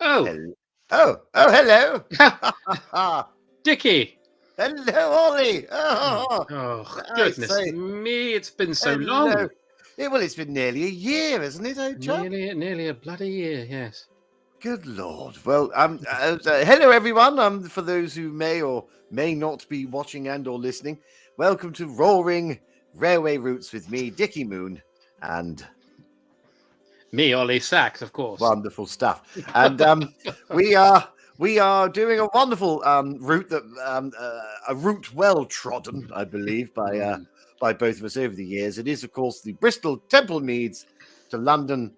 Oh, Hello. Hello. Dickie. Hello, Ollie. Goodness say, me, it's been so hello. long. Well, it's been nearly a year, isn't it, old chap? Nearly a bloody year, yes. Good Lord. Well, hello, everyone. For those who may or may not be watching and or listening, welcome to Roaring Railway Routes with me, Dickie Moon, and me, Ollie Sachs, of course. Wonderful stuff. And we are doing a wonderful route that a route well trodden, I believe, by both of us over the years. It is, of course, the Bristol Temple Meads to London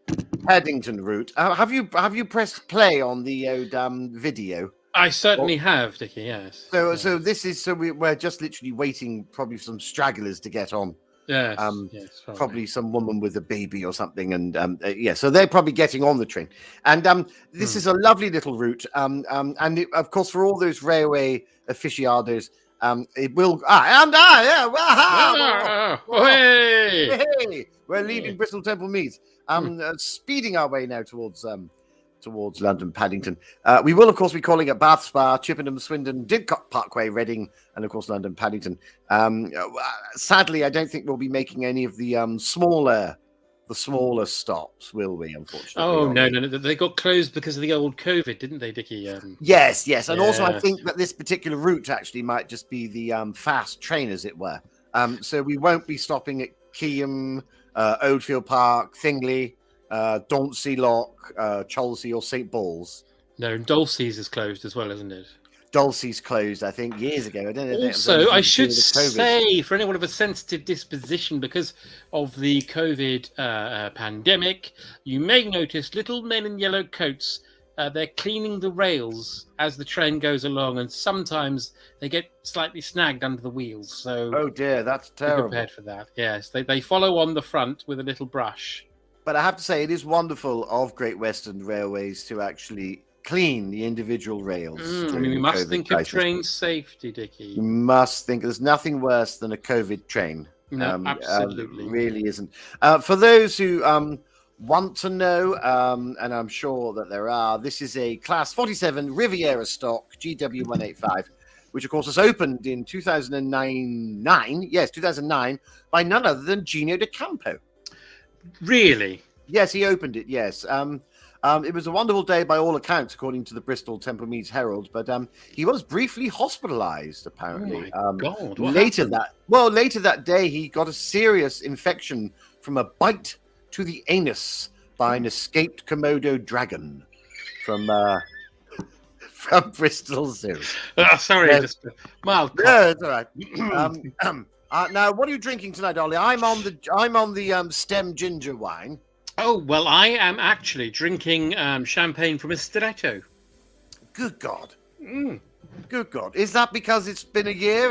Paddington route. Have you pressed play on the video? I certainly have, Dickie. Yes. So this is we're just literally waiting, probably for some stragglers to get on. Yes, probably some woman with a baby or something, and so they're probably getting on the train. And this is a lovely little route, and of course, for all those railway aficionados, it will. We're leaving Bristol Temple Meads, speeding our way now towards London Paddington. We will, of course, be calling at Bath Spa, Chippenham, Swindon, Didcot Parkway, Reading, and of course London Paddington. Sadly, I don't think we'll be making any of the smaller stops, will we? Unfortunately. Oh no, they got closed because of the old COVID, didn't they, Dickie? Yes, and also I think that this particular route actually might just be the fast train, as it were. So we won't be stopping at Keyham, Oldfield Park, Thingley, Dauncey Lock, Cholsey, or St Paul's. No, Dulcie's is closed as well, isn't it? Dulcie's closed, I think, years ago. I don't know. Also, I should say, for anyone of a sensitive disposition, because of the COVID pandemic, you may notice little men in yellow coats. They're cleaning the rails as the train goes along, and sometimes they get slightly snagged under the wheels. So, oh dear, that's terrible. Be prepared for that. Yes, they follow on the front with a little brush. But I have to say, it is wonderful of Great Western Railways to actually clean the individual rails. We must think of train safety, Dickie. You must think there's nothing worse than a COVID train. No, absolutely. Really isn't. For those who want to know, and I'm sure that there are, this is a Class 47 Riviera stock GW185, which of course was opened in 2009 by none other than Gino de Campo. Really? Yes, he opened it, yes. It was a wonderful day by all accounts, according to the Bristol Temple Meads Herald, but he was briefly hospitalized, apparently. Oh, my God. What later happened? that day, he got a serious infection from a bite to the anus by an escaped Komodo dragon from Bristol Zoo. Sorry, just a mild cough. Yeah, it's all right. Now, what are you drinking tonight, Ollie? I'm on the stem ginger wine. Oh, well, I am actually drinking champagne from a stiletto. Good God. Good God. Is that because it's been a year?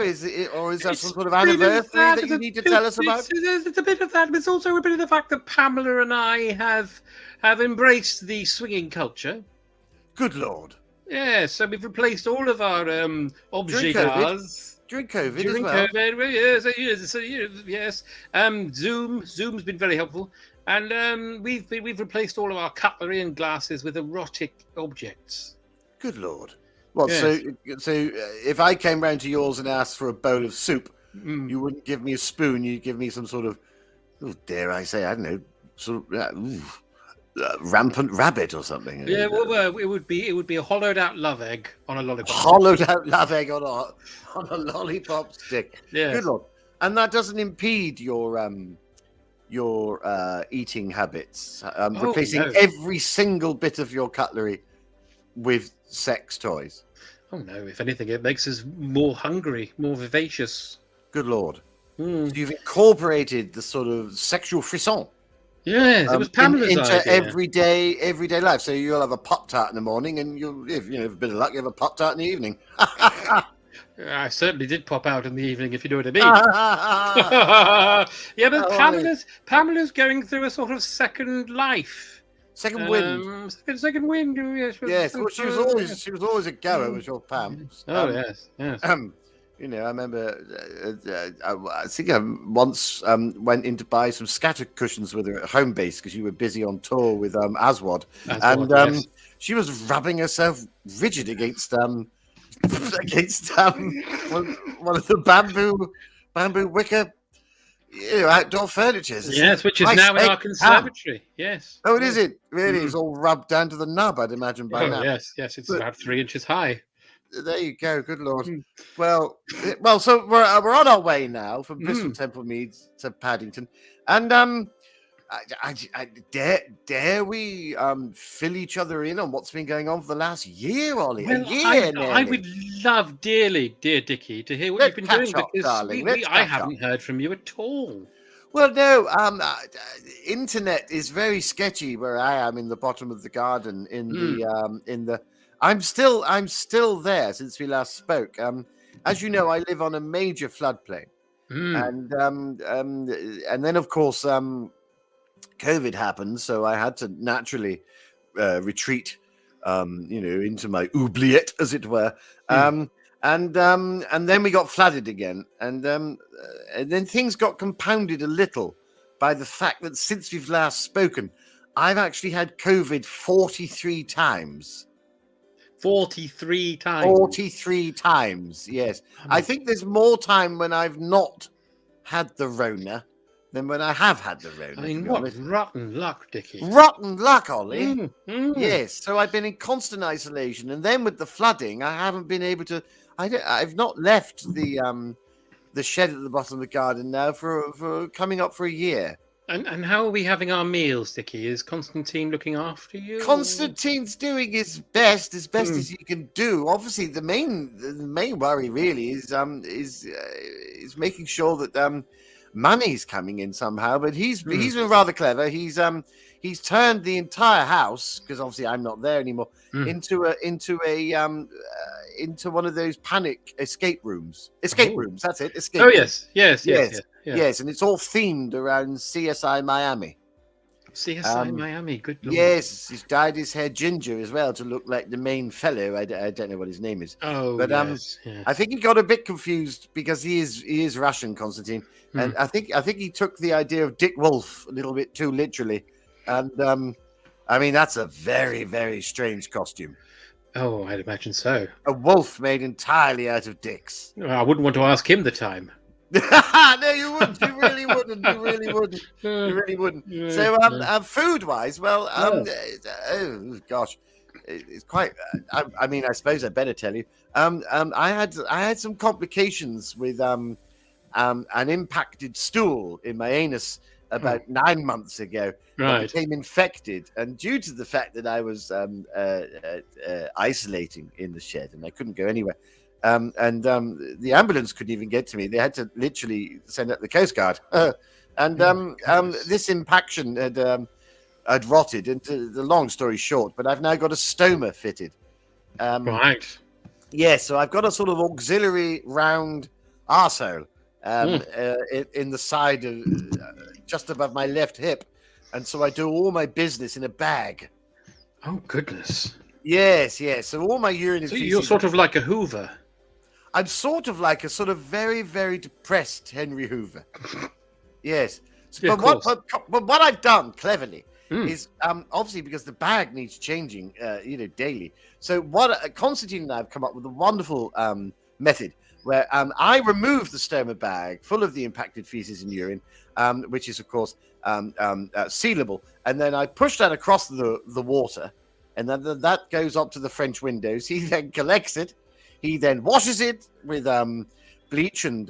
Or is that some sort of anniversary that you need to tell us about? It's a bit of that, but it's also a bit of the fact that Pamela and I have embraced the swinging culture. Good Lord. Yeah, so we've replaced all of our objet During COVID During as well. COVID, yes. Zoom's been very helpful, and we've replaced all of our cutlery and glasses with erotic objects. Good Lord! Well, yes. so if I came round to yours and asked for a bowl of soup, you wouldn't give me a spoon. You'd give me some sort of, dare I say, I don't know, sort of rampant rabbit or something. Yeah, well, it would be a hollowed out love egg on a lollipop. Hollowed out love egg on a lollipop stick. Yeah. Good Lord! And that doesn't impede your eating habits. Replacing every single bit of your cutlery with sex toys. Oh no! If anything, it makes us more hungry, more vivacious. Good Lord! So you've incorporated the sort of sexual frisson. Yes, it was Pamela's into idea. everyday life. So you'll have a Pop-Tart in the morning, and if you have a bit of luck, you have a Pop-Tart in the evening. I certainly did pop out in the evening, if you know what I mean. Yeah, but Pamela's going through a sort of second life. Second wind. Second wind. Yes. Well, she was always a goer, was your Pam. Oh yes. You know, I remember, I think I once went in to buy some scatter cushions with her at home base because you were busy on tour with Aswad. And Yes. she was rubbing herself rigid against against one of the bamboo wicker, outdoor furniture. Yes, which is now in our conservatory. Yes. Oh, it is it? Really? It's all rubbed down to the nub, I'd imagine, by now. Yes. It's about 3 inches high. There you go. Good Lord. Well, so we're on our way now from Bristol Temple Meads to Paddington. And dare we fill each other in on what's been going on for the last year, Ollie? Well, a year now. I would love dearly, dear Dickie, to hear what you've been doing because I haven't heard from you at all. Well, no, internet is very sketchy where I am in the bottom of the garden in the I'm still there since we last spoke. As you know, I live on a major floodplain. And then of course COVID happened, so I had to naturally retreat into my oubliette, as it were. And then we got flooded again, and then things got compounded a little by the fact that since we've last spoken, I've actually had COVID 43 times. 43 times. 43 times, yes. I think there's more time when I've not had the Rona than when I have had the Rona. I mean, what rotten luck, Dickie. Rotten luck, Ollie. Yes, so I've been in constant isolation, and then with the flooding, I haven't been able to. I've not left the shed at the bottom of the garden now for coming up for a year. And how are we having our meals, Dickie? Is Constantine looking after you? Constantine's doing his best as he can do. Obviously, the main worry really is making sure that money's coming in somehow. But he's been rather clever. He's turned the entire house, because obviously I'm not there anymore, into one of those panic escape rooms. Rooms. That's it. Escape. Oh yes. Yes, and it's all themed around CSI Miami. CSI Miami, good Lord. Yes, he's dyed his hair ginger as well to look like the main fellow. I don't know what his name is. Oh, but yes. I think he got a bit confused because he is Russian, Constantine, and I think he took the idea of Dick Wolf a little bit too literally, and I mean that's a very, very strange costume. Oh, I'd imagine so. A wolf made entirely out of dicks. I wouldn't want to ask him the time. No, you wouldn't. You really wouldn't. You really wouldn't. So, food-wise, well, oh gosh, it's quite. I mean, I suppose I better tell you. I had some complications with an impacted stool in my anus about 9 months ago. Right. It became infected, and due to the fact that I was isolating in the shed and I couldn't go anywhere. The ambulance couldn't even get to me. They had to literally send out the Coast Guard. This impaction had rotted. And the long story short, but I've now got a stoma fitted. Right. Yeah, so I've got a sort of auxiliary round arsehole in the side of just above my left hip, and so I do all my business in a bag. Oh goodness. Yes. So all my urine is. So you're sort of like a Hoover. I'm sort of like a sort of very, very depressed Henry Hoover. Yes. Yeah, but what I've done cleverly is obviously because the bag needs changing, daily. So what Constantine and I have come up with a wonderful method where I remove the stoma bag full of the impacted feces and urine, which is of course sealable, and then I push that across the water, and then that goes up to the French windows. He then collects it. He then washes it with bleach and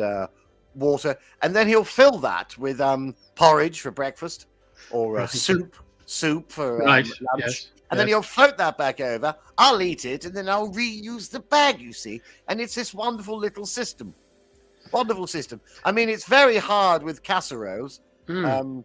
water, and then he'll fill that with porridge for breakfast or soup for lunch. Yes. And then he'll float that back over. I'll eat it, and then I'll reuse the bag, you see. And it's this wonderful little system. Wonderful system. I mean, it's very hard with casseroles, to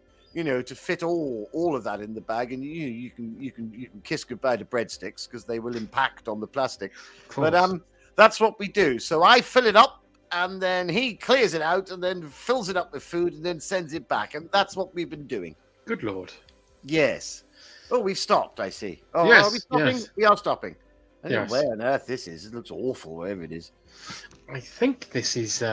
fit all of that in the bag. And you can kiss goodbye to breadsticks because they will impact on the plastic. But that's what we do. So I fill it up, and then he clears it out, and then fills it up with food, and then sends it back. And that's what we've been doing. Good Lord. Yes. Oh, we've stopped, I see. Oh, yes, are we stopping? Yes. We are stopping. I don't know where on earth this is. It looks awful, wherever it is. I think this is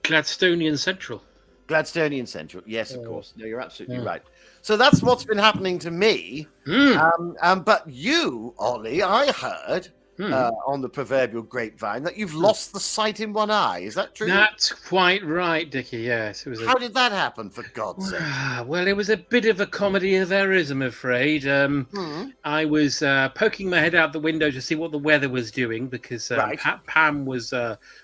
Gladstonian Central. Gladstonian Central. Yes, of course. No, you're absolutely right. So that's what's been happening to me. But you, Ollie, I heard on the proverbial grapevine that you've lost the sight in one eye. Is that true? That's quite right, Dickie. Yes. It was How did that happen, for God's sake? Well, it was a bit of a comedy of errors, I'm afraid. I was poking my head out the window to see what the weather was doing because Pam was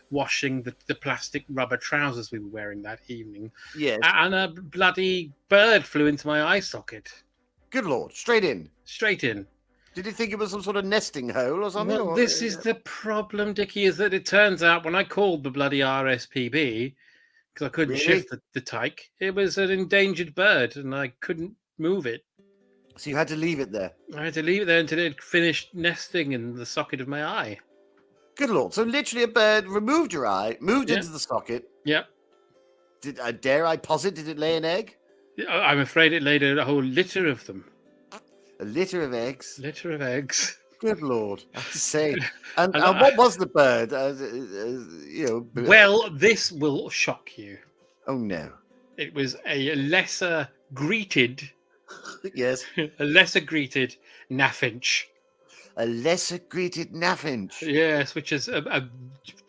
washing the plastic rubber trousers we were wearing that evening. Yes. And a bloody bird flew into my eye socket. Good Lord. Straight in. Straight in. Did you think it was some sort of nesting hole or something? Well, this is the problem, Dickie, is that it turns out when I called the bloody RSPB, because I couldn't shift the tyke, it was an endangered bird and I couldn't move it. So you had to leave it there? I had to leave it there until it finished nesting in the socket of my eye. Good Lord. So literally a bird removed your eye, moved into the socket. Yep. Dare I posit, did it lay an egg? I'm afraid it laid a whole litter of them. A litter of eggs. Litter of eggs. Good Lord, I say. And what was the bird? Well, this will shock you. Oh no! It was a lesser greeted. Yes. A lesser greeted naffinch. A lesser greeted naffinch. Yes, which is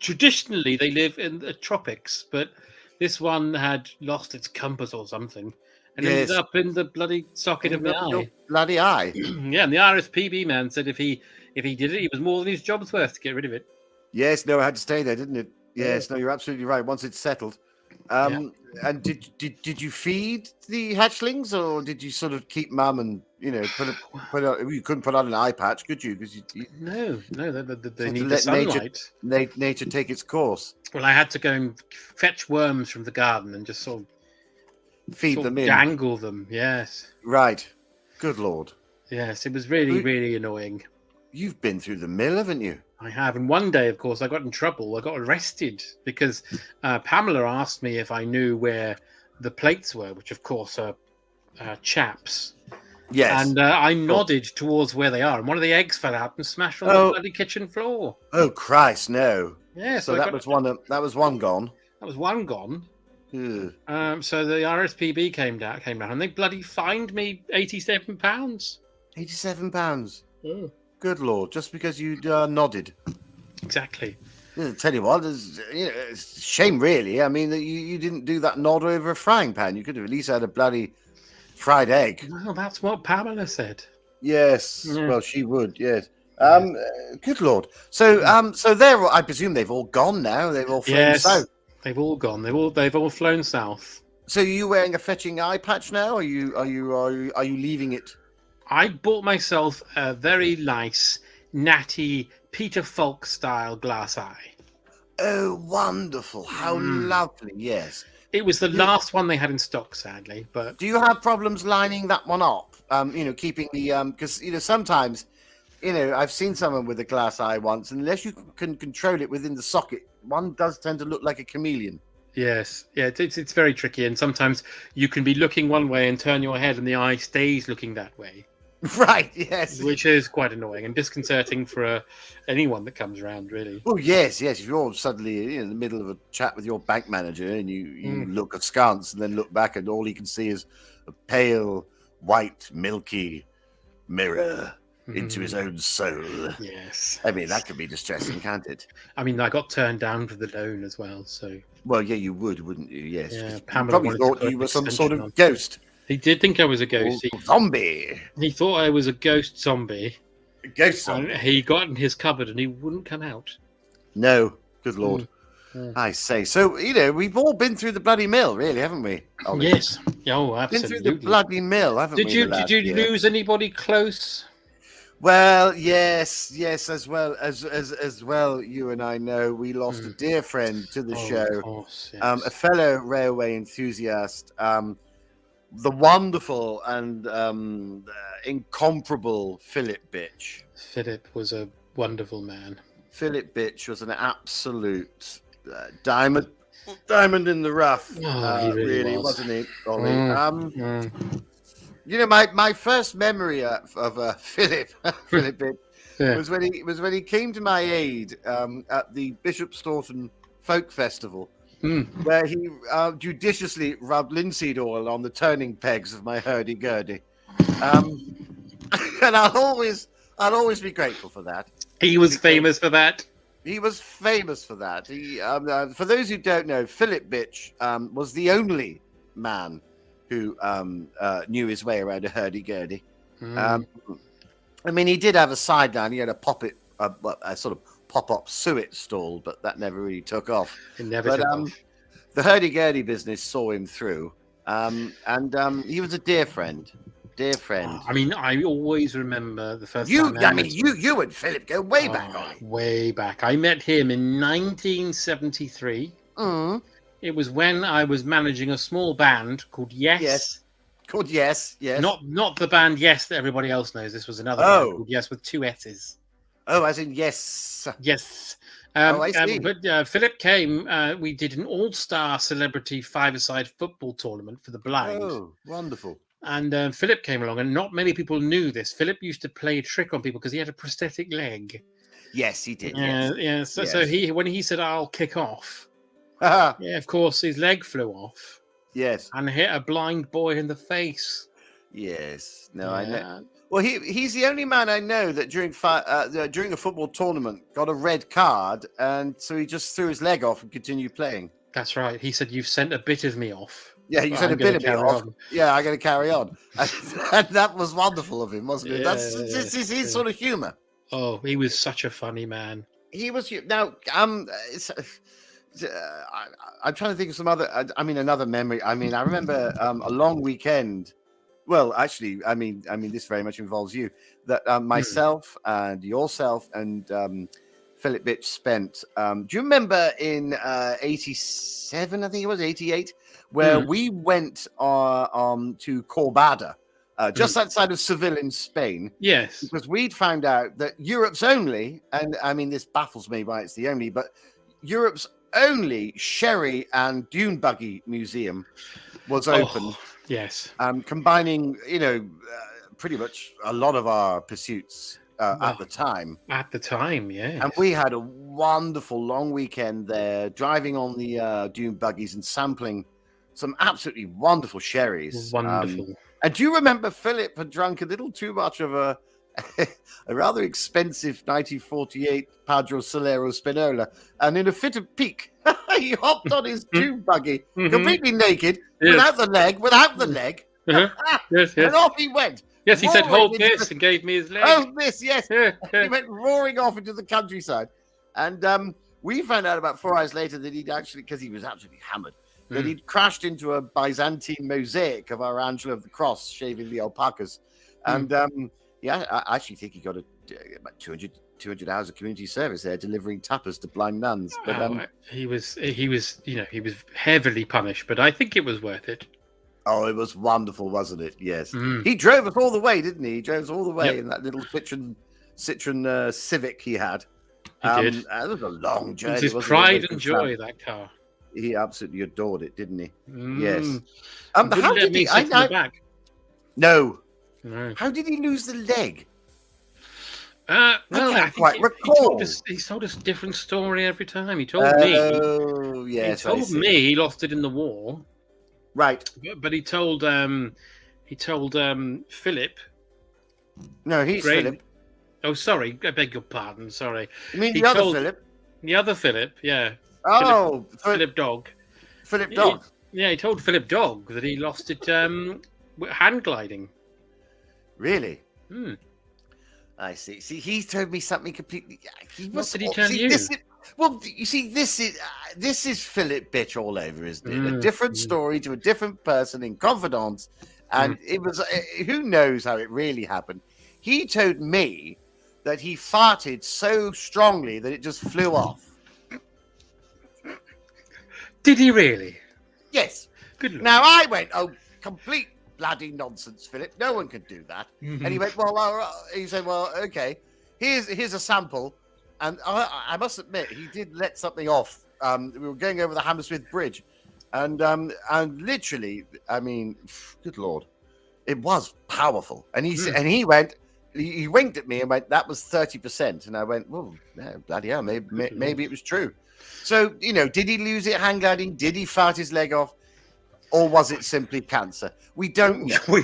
traditionally they live in the tropics, but this one had lost its compass or something. And ended up in the bloody socket of my eye. Bloody eye. Yeah, and the RSPB man said if he did it, he was more than his job's worth to get rid of it. Yes, no, it had to stay there, didn't it? Yes, no, you're absolutely right. Once it's settled. And did you feed the hatchlings, or did you sort of keep mum and put on? You couldn't put on an eye patch, could you? Because no, they need the sunlight. Nature take its course. Well, I had to go and fetch worms from the garden and just sort of feed them in, dangle them. Yes. Right. Good Lord. Yes, it was really, really annoying. You've been through the mill, haven't you? I have. And one day, of course, I got in trouble. I got arrested because Pamela asked me if I knew where the plates were, which, of course, are chaps. Yes. And I nodded towards where they are. And one of the eggs fell out and smashed on the bloody kitchen floor. Oh, Christ, no. Yeah, so that was one gone. That was one gone. So the RSPB came down and they bloody fined me £87. £87. Good Lord! Just because you nodded. Exactly. I tell you what, it's a shame, really. I mean, that you didn't do that nod over a frying pan. You could have at least had a bloody fried egg. Well, that's what Pamela said. Yes. Yeah. Well, she would. Yes. Good Lord. So I presume they've all gone now. They've all flown south. They've all gone. They've all flown south. So are you wearing a fetching eye patch now? Are you leaving it? I bought myself a very nice, natty Peter Falk style glass eye. Oh, wonderful! How lovely! Yes, it was the last one they had in stock, sadly. But do you have problems lining that one up? Keeping the because sometimes, I've seen someone with a glass eye once, and unless you can control it within the socket, one does tend to look like a chameleon. Yes, yeah, it's very tricky, and sometimes you can be looking one way and turn your head, and the eye stays looking that way. Right. Yes. Which is quite annoying and disconcerting for anyone that comes around, really. Oh yes. If you're suddenly in the middle of a chat with your bank manager and you look askance and then look back and all you can see is a pale, white, milky mirror into his own soul. Yes. I mean, that could be distressing, can't it? I mean, I got turned down for the loan as well, so. Well, yeah, you would, wouldn't you? Yes. Yeah, Pamela probably thought you were some sort of ghost. He did think I was a ghost. Zombie. He thought I was a ghost zombie. A ghost zombie. And he got in his cupboard and he wouldn't come out. No. Good Lord. I say. So, we've all been through the bloody mill, really, haven't we? Ollie? Yes. Oh, absolutely. Been through the bloody mill, haven't we? Did you lose anybody close? Well, yes, as well, you and I know we lost a dear friend to the show. Of course, yes. A fellow railway enthusiast, the wonderful and incomparable Philip Bitch. Philip was a wonderful man. Philip Bitch was an absolute diamond in the rough. He really was. Wasn't he, Ollie? My first memory of Philip Bitch was when he came to my aid at the Bishop Staunton Folk Festival, where he judiciously rubbed linseed oil on the turning pegs of my hurdy-gurdy. And I'll always be grateful for that. He was famous for that. He was famous for that. He, for those who don't know, Philip Bitch was the only man who knew his way around a hurdy-gurdy. I mean, he did have a sideline. He had a sort of pop-up suet stall, but that never really took off. It never took off. The hurdy-gurdy business saw him through, and he was a dear friend. Dear friend. I mean, I always remember the first time. You and Philip go way back. Way back. I met him in 1973. It was when I was managing a small band called Yes. Yes. Called Yes. Yes. Not the band Yes that everybody else knows. This was another band called Yes with two S's. Oh, as in yes. Yes. I see. But Philip came. We did an all-star celebrity five-a-side football tournament for the blind. Oh, wonderful. And Philip came along, and not many people knew this. Philip used to play a trick on people because he had a prosthetic leg. Yes, he did. So when he said, "I'll kick off," of course, his leg flew off. Yes, and hit a blind boy in the face. Yes, no, I know. Well, he's the only man I know that during a football tournament got a red card, and so he just threw his leg off and continued playing. That's right. He said, "You've sent a bit of me off." Yeah, you sent a bit of me off. Yeah, I'm going to carry on. And that was wonderful of him, wasn't it? That's his sort of humour. Oh, he was such a funny man. He was. Now, I'm trying to think of some other. Another memory. I mean, I remember a long weekend. Well, actually, I mean, this very much involves you. That myself and yourself and Philip Bitch spent. Do you remember in 87? I think it was 88. Where we went to Corbada, just outside of Seville in Spain. Yes. Because we'd found out that Europe's only, and I mean, this baffles me why it's the only, but Europe's only sherry and dune buggy museum was open. Yes. Combining, pretty much a lot of our pursuits at the time. At the time, yeah. And we had a wonderful long weekend there, driving on the dune buggies and sampling some absolutely wonderful sherries. Wonderful. And do you remember Philip had drunk a little too much of a rather expensive 1948 Padro Solero Spinola, and in a fit of pique, he hopped on his dune buggy, completely naked, without the leg, Yes. And off he went. Yes, he said, "Hold this," and gave me his leg. Hold this, yes. He went roaring off into the countryside. And we found out about 4 hours later that he'd actually, because he was absolutely hammered, that he'd crashed into a Byzantine mosaic of our Angel of the Cross shaving the alpacas. And I actually think he got about 200 hours of community service there delivering tapas to blind nuns. But he was heavily punished, but I think it was worth it. Oh, it was wonderful, wasn't it? Yes. He drove us all the way, didn't he? He drove us all the way in that little Citroen Civic he had. He did. It was a long journey. It was his pride and joy, that car. He absolutely adored it, didn't he? Yes. How did he? No. How did he lose the leg? I can't quite recall. He told us a different story every time. He told me. Oh, yes. He told me he lost it in the war. Right. But he told Philip. No, he's Philip. Oh, sorry. I beg your pardon. Sorry. You mean other Philip? The other Philip, yeah. Oh, Philip Dog. Philip Dog. He told Philip Dog that he lost it hand gliding. Really? I see. See, he told me something completely. What did he tell you? This is Philip Bitch all over, isn't it? A different story to a different person in confidence, and it was. Who knows how it really happened? He told me that he farted so strongly that it just flew off. Did he really? Yes. Good Lord. Now I went, oh, complete bloody nonsense, Philip. No one can do that. And he went, he said, well, okay, here's a sample. And I must admit, he did let something off. We were going over the Hammersmith Bridge, and literally, I mean, good Lord, it was powerful. And he said, and he went, he winked at me and went, "That was 30%," and I went, "Well, no, bloody hell, maybe it was true." So did he lose it hang gliding? Did he fart his leg off, or was it simply cancer? We don't know.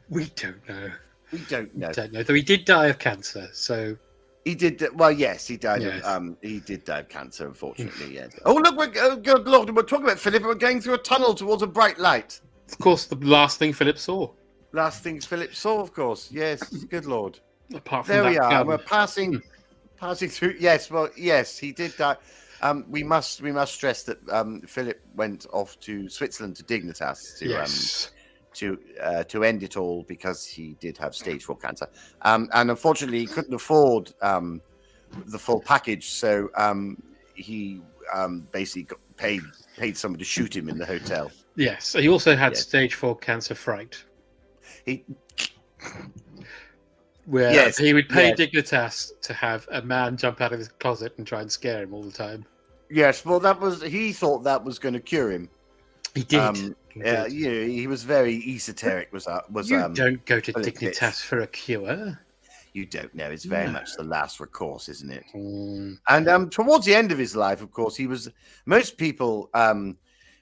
We don't know. We don't know. Though he did die of cancer, so. He did. Well, yes, he died. Yes. He did die of cancer, unfortunately. Yes. Oh, look! Good Lord, we're talking about Philip. We're going through a tunnel towards a bright light. Of course, the last thing Philip saw. Last things Philip saw, of course. Yes. Good Lord. Apart from there that we are. gun. We're passing through. Yes. Well, yes, he did die. We must stress that Philip went off to Switzerland to Dignitas to end it all because he did have stage 4 cancer, and unfortunately he couldn't afford the full package, so he basically paid someone to shoot him in the hotel. Yes, he also had stage 4 cancer fright. He would pay Dignitas to have a man jump out of his closet and try and scare him all the time. Yes, well, he thought that was going to cure him. He did. He was very esoteric. You don't go to Dignitas for a cure. You don't know. It's very much the last recourse, isn't it? Mm. And towards the end of his life, of course, most people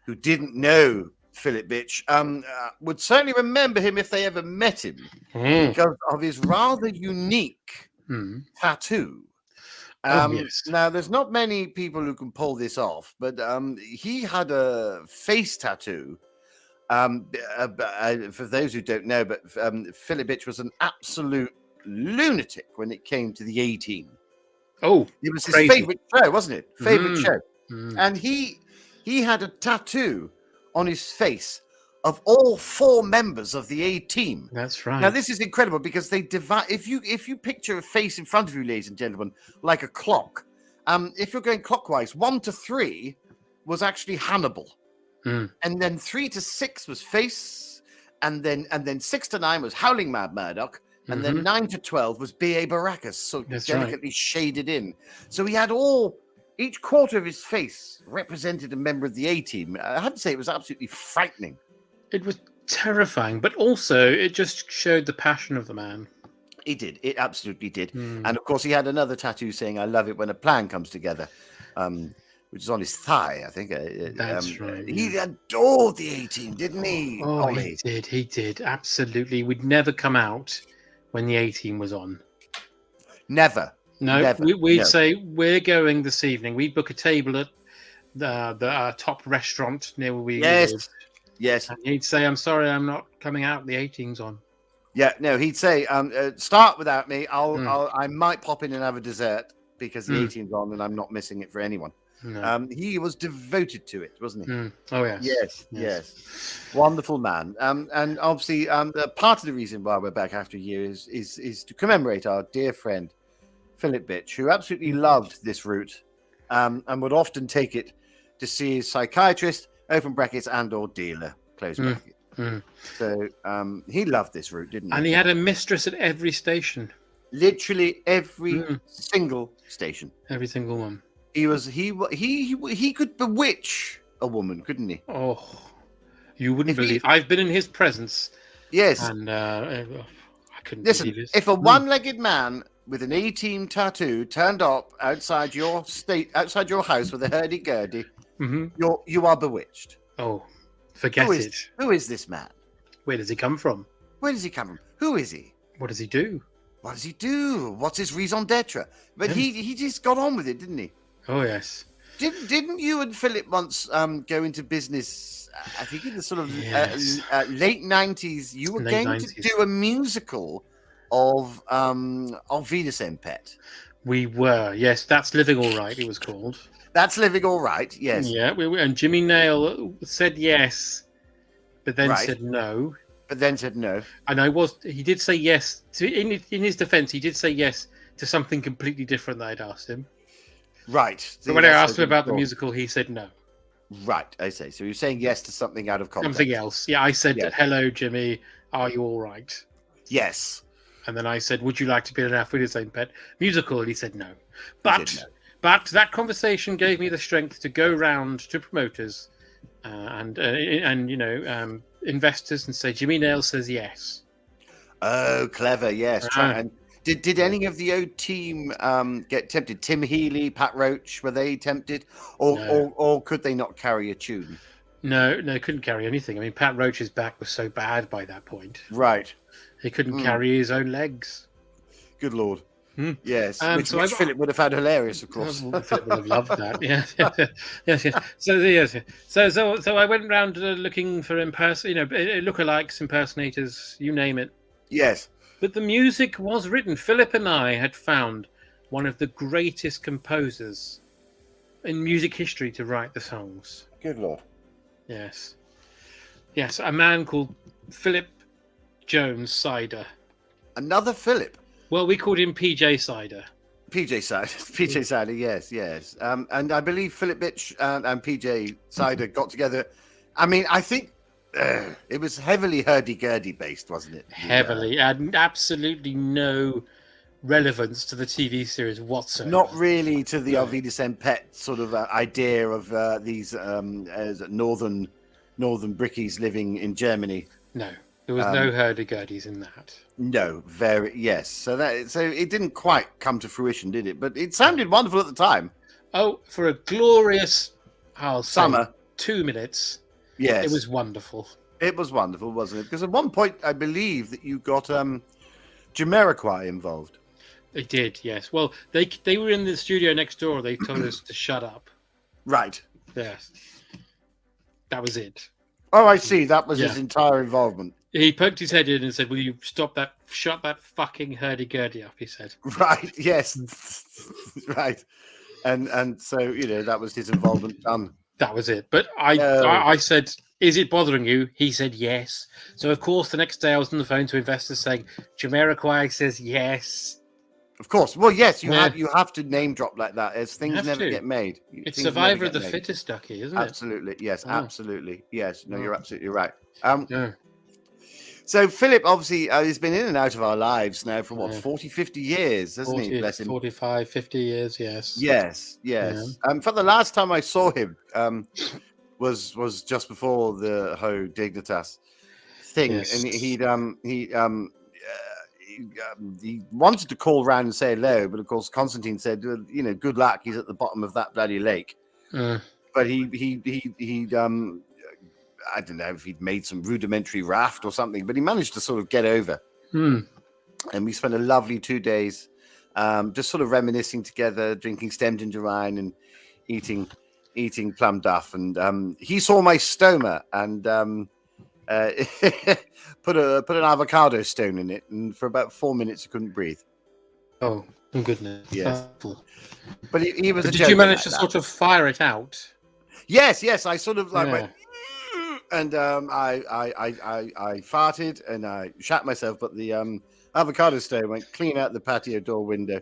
who didn't know Philip Bitch would certainly remember him if they ever met him because of his rather unique tattoo. Yes. Now, there's not many people who can pull this off, but he had a face tattoo. For those who don't know, but Philip Bitch was an absolute lunatic when it came to the A-Team. Oh, it was crazy. his favorite show, wasn't it? Favorite show. Mm. And he had a tattoo on his face of all 4 members of the A-Team. That's right. Now, this is incredible because they divide. If you picture a face in front of you, ladies and gentlemen, like a clock, if you're going clockwise, 1 to 3 was actually Hannibal, and then 3 to 6 was Face, and then 6 to 9 was Howling Mad Murdoch, and then 9 to 12 was B.A. Baracus, so That's delicately shaded in. So he had each quarter of his face represented a member of the A-Team. I have to say, it was absolutely frightening. It was terrifying, but also it just showed the passion of the man. It did. It absolutely did. And of course, he had another tattoo saying, "I love it when a plan comes together," which is on his thigh, I think. That's right. He adored the A-Team, didn't he? Oh, Ollie? He did. Absolutely. We'd never come out when the A-Team was on. Never. No, Never. We'd say, we're going this evening. We'd book a table at the top restaurant near where we lived. Yes. And he'd say, "I'm sorry, I'm not coming out. The A-Team's on." Yeah, no, he'd say, "Start without me. I might pop in and have a dessert because the A-Team's on and I'm not missing it for anyone." No. He was devoted to it, wasn't he? Oh, yes. Yes. Wonderful man. And obviously, part of the reason why we're back after a year is to commemorate our dear friend, Philip Bitch, who absolutely loved this route and would often take it to see his psychiatrist, open brackets, and or dealer, close brackets. So he loved this route, didn't he? And he had a mistress at every station. Literally every single station. Every single one. He could bewitch a woman, couldn't he? Oh, you wouldn't believe. I've been in his presence. Yes. And I couldn't Listen, believe it. if a one-legged man with an A-Team tattoo turned up outside your house with a hurdy-gurdy, you are bewitched. Oh, forget it. Who is this man? Where does he come from? Who is he? What does he do? What's his raison d'etre? But he just got on with it, didn't he? Oh, yes. Didn't you and Philip once go into business? I think in the sort of late 90s, you were going to do a musical of Venus and Pet. We were, yes. That's Living All Right, it was called. That's Living All Right, yes. Yeah, and Jimmy Nail said yes, but then said no. And he did say yes. In his defense, he did say yes to something completely different that I'd asked him. Right. So when I asked him about the musical, he said no. Right, I see. So you're saying yes to something out of context. Something else. Yeah, I said, "Hello, Jimmy. Are you all right?" Yes. And then I said, "Would you like to be in an Alfredo's Own Pet musical?" And he said no. But that conversation gave me the strength to go round to promoters and investors and say, "Jimmy Nail says yes." Oh, clever! Yes, Did any of the old team get tempted? Tim Healy, Pat Roach, were they tempted, or could they not carry a tune? No, couldn't carry anything. I mean, Pat Roach's back was so bad by that point. Right. He couldn't carry his own legs. Good Lord. Yes, so which Philip would have found hilarious, of course. Philip would have loved that. Yes. So I went around looking for lookalikes, impersonators, you name it. Yes. But the music was written. Philip and I had found one of the greatest composers in music history to write the songs. Good Lord. Yes, a man called Philip Jones Sider. Another Philip. Well, we called him PJ Sider. PJ Sider, yes. And I believe Philip Bitch and PJ Sider got together. I mean, I think it was heavily hurdy-gurdy based, wasn't it? Heavily, and absolutely no relevance to the TV series whatsoever. Not really to the Alvides and Pet sort of idea of these northern brickies living in Germany. No, there was no hurdy-gurdies in that. No, So it didn't quite come to fruition, did it? But it sounded wonderful at the time. Oh, for a glorious, summer, 2 minutes. Yes, it was wonderful. It was wonderful, wasn't it? Because at one point, I believe that you got Jamiroquai involved. They did, yes. Well, they were in the studio next door. They told us to shut up. Right. Yes. That was it. Oh, I see. That was his entire involvement. He poked his head in and said, "Will you shut that fucking hurdy-gurdy up?" He said. Right. Yes. Right. And so, that was his involvement done. That was it. But I said, "Is it bothering you?" He said, "Yes." So, of course, the next day I was on the phone to investors saying, "Jamiroquai says yes." Of course. Well, yes, you have to name drop like that as things never get made. It's survivor of the fittest, Ducky, isn't it? Absolutely. Yes, absolutely. Yes. No, you're absolutely right. So Philip, obviously, has been in and out of our lives now for 40, 50 years, hasn't he? Bless him. 45, 50 years, yes. Yes. For the last time I saw him was just before the Ho Dignitas thing. Yes. And he wanted to call round and say hello, but of course Constantine said, good luck. He's at the bottom of that bloody lake. But he I don't know if he'd made some rudimentary raft or something, but he managed to sort of get over. And we spent a lovely 2 days, just sort of reminiscing together, drinking stem ginger wine and eating plum duff. And he saw my stoma and put an avocado stone in it, and for about 4 minutes I couldn't breathe. Oh goodness! Yes, but he was. But did you manage to sort of fire it out? Yes. I sort of went, and I farted and I shat myself, but the avocado stone went clean out the patio door window.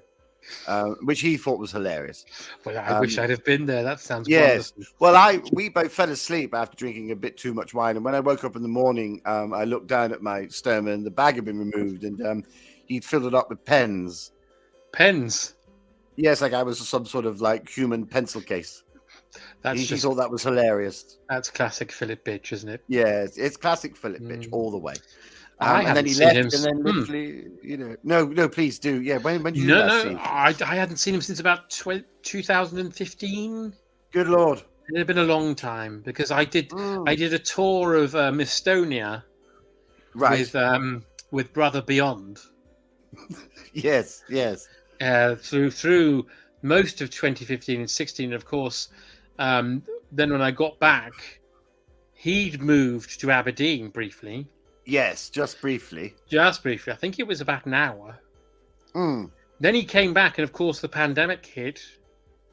Which he thought was hilarious. Well, I wish I'd have been there. That sounds yes. wonderful. Well, we both fell asleep after drinking a bit too much wine, and when I woke up in the morning, I looked down at my stoma, and the bag had been removed, and he'd filled it up with pens. Pens? Yes, like I was some sort of human pencil case. He thought that was hilarious. That's classic Philip Bitch, isn't it? Yes, it's classic Philip Bitch all the way. And then he left, and then literally, no, please do. Yeah, when did you last see him? I hadn't seen him since about 2015. Good Lord. It had been a long time because I did a tour of Estonia, right, with Brother Beyond. yes. Through most of 2015 and 16, of course. Then when I got back, he'd moved to Aberdeen briefly. Yes, just briefly. I think it was about an hour. Then he came back, and of course the pandemic hit.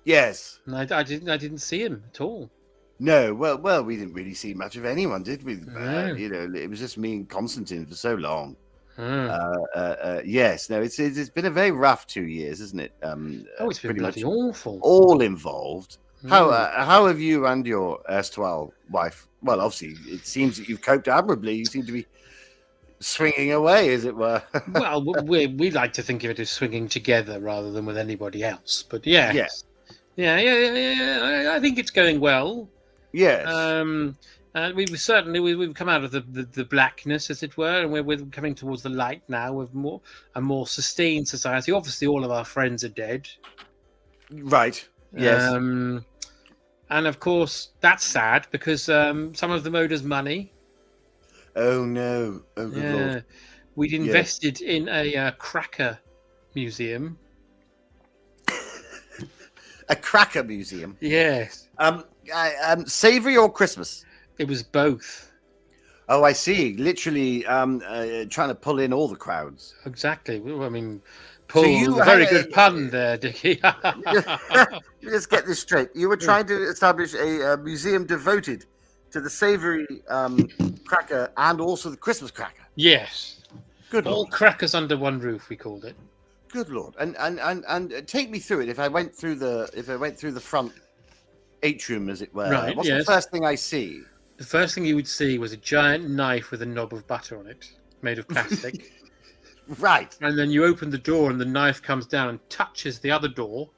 Yes, and I didn't see him at all. No, well, we didn't really see much of anyone, did we? It was just me and Constantine for so long. Yes, no, it's been a very rough 2 years, isn't it? It's been bloody awful. All involved. How have you and your erstwhile wife? Well, obviously, it seems that you've coped admirably. You seem to be swinging away, as it were. Well, we like to think of it as swinging together rather than with anybody else. But yeah. I think it's going well. Yes. We've come out of the blackness, as it were, and we're coming towards the light now with a more sustained society. Obviously, all of our friends are dead. Right. Yes. And of course, that's sad because some of them owed us money. Oh no! Oh good Lord! We'd invested in a cracker museum. A cracker museum. Yes. Savory or Christmas? It was both. Oh, I see. Literally, trying to pull in all the crowds. Exactly. I mean, pull. A very good pun there, Dickie. Let's get this straight. You were trying to establish a museum devoted to the savory cracker and also the Christmas cracker. Yes. Good all Lord. crackers under one roof, we called it. Good Lord. And take me through it. If I went through the front atrium, as it were, right, what's the first thing I see? The first thing you would see was a giant knife with a knob of butter on it, made of plastic. Right. And then you open the door and the knife comes down and touches the other door.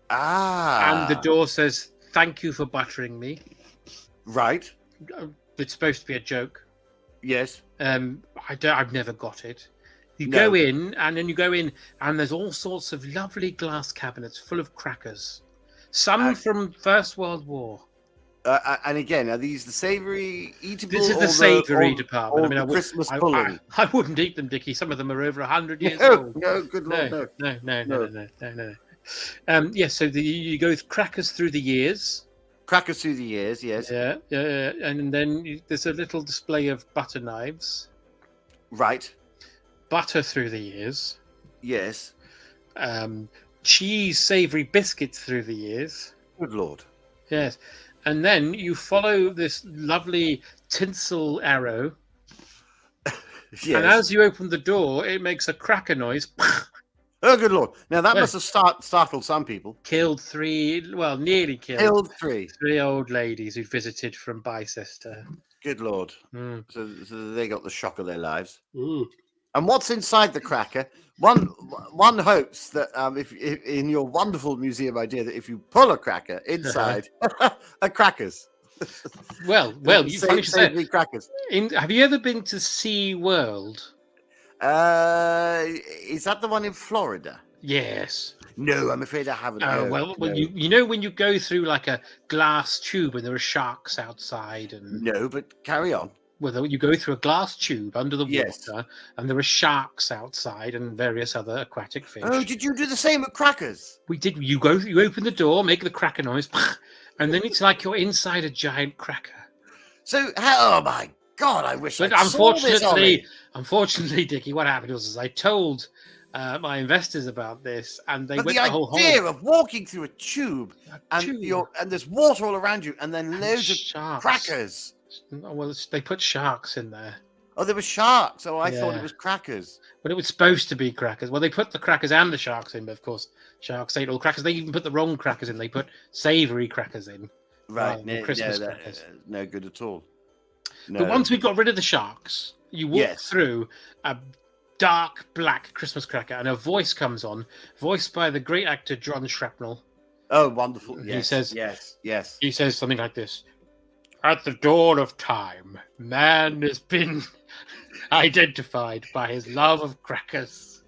Ah. And the door says, "Thank you for buttering me." Right. It's supposed to be a joke. Yes. I've never got it. You go in, and then you go in, and there's all sorts of lovely glass cabinets full of crackers. Some from First World War. And again, are these the savoury eatable? This is the savoury department. I mean, Christmas pulling. I wouldn't eat them, Dickie. Some of them are over 100 years old. No, good Lord, no. Yes, so you go with crackers through the years. Crackers through the years, yes. Yeah. And then there's a little display of butter knives. Right. Butter through the years. Yes. Cheese savoury biscuits through the years. Good Lord. Yes. And then you follow this lovely tinsel arrow. Yes. And as you open the door, it makes a cracker noise. Oh, good Lord. Now, that must have startled some people. Nearly killed. Three old ladies who visited from Bicester. Good Lord. So they got the shock of their lives. Ooh. And what's inside the cracker? One hopes that if in your wonderful museum idea that if you pull a cracker inside are crackers. Well, you funny say crackers. Have you ever been to Sea World? Is that the one in Florida? Yes. No, I'm afraid I haven't. Well, you know when you go through like a glass tube and there are sharks outside and no, but carry on. Well, you go through a glass tube under the water, and there are sharks outside and various other aquatic fish. Oh, did you do the same at crackers? We did. You open the door, make the cracker noise, and then it's like you're inside a giant cracker. So, oh my God, I wish. But unfortunately, Dickie, what happened was I told my investors about this, and they went the whole idea of walking through a tube and there's water all around you, and then loads of crackers. Well, they put sharks in there. Oh, there were sharks. Oh, I thought it was crackers. But it was supposed to be crackers. Well, they put the crackers and the sharks in, but of course, sharks ate all crackers. They even put the wrong crackers in. They put savoury crackers in. Right. Christmas crackers. No good at all. No. But once we got rid of the sharks, you walk through a dark black Christmas cracker, and a voice comes on, voiced by the great actor John Shrapnel. Oh, wonderful. Yes, he says, yes. He says something like this. At the dawn of time, man has been identified by his love of crackers.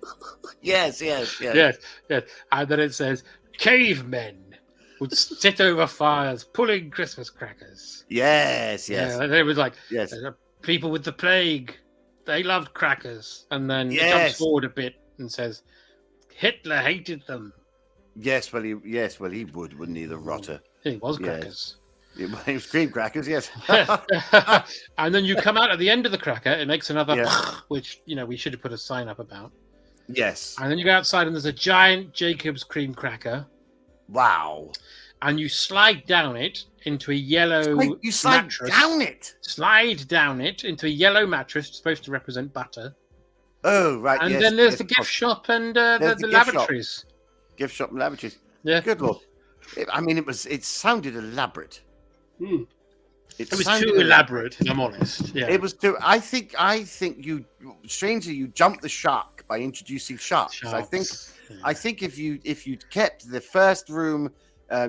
Yes. And then it says, cavemen would sit over fires pulling Christmas crackers. Yes. Yeah, and it was like, people with the plague, they loved crackers. And then it jumps forward a bit and says, Hitler hated them. Yes, well, he would, wouldn't he, the rotter? He was crackers. It was cream crackers, yes. And then you come out at the end of the cracker, it makes another, which, we should have put a sign up about. Yes. And then you go outside and there's a giant Jacob's cream cracker. Wow. And you slide down it into a yellow mattress. Slide down it into a yellow mattress supposed to represent butter. Oh, right. And then there's the gift shop and the lavatories. Gift shop and lavatories. Yeah. Good Lord. It sounded elaborate. It was too elaborate, if I'm honest. Yeah. It was too. I think you jumped the shark by introducing sharks. I think if you'd kept the first room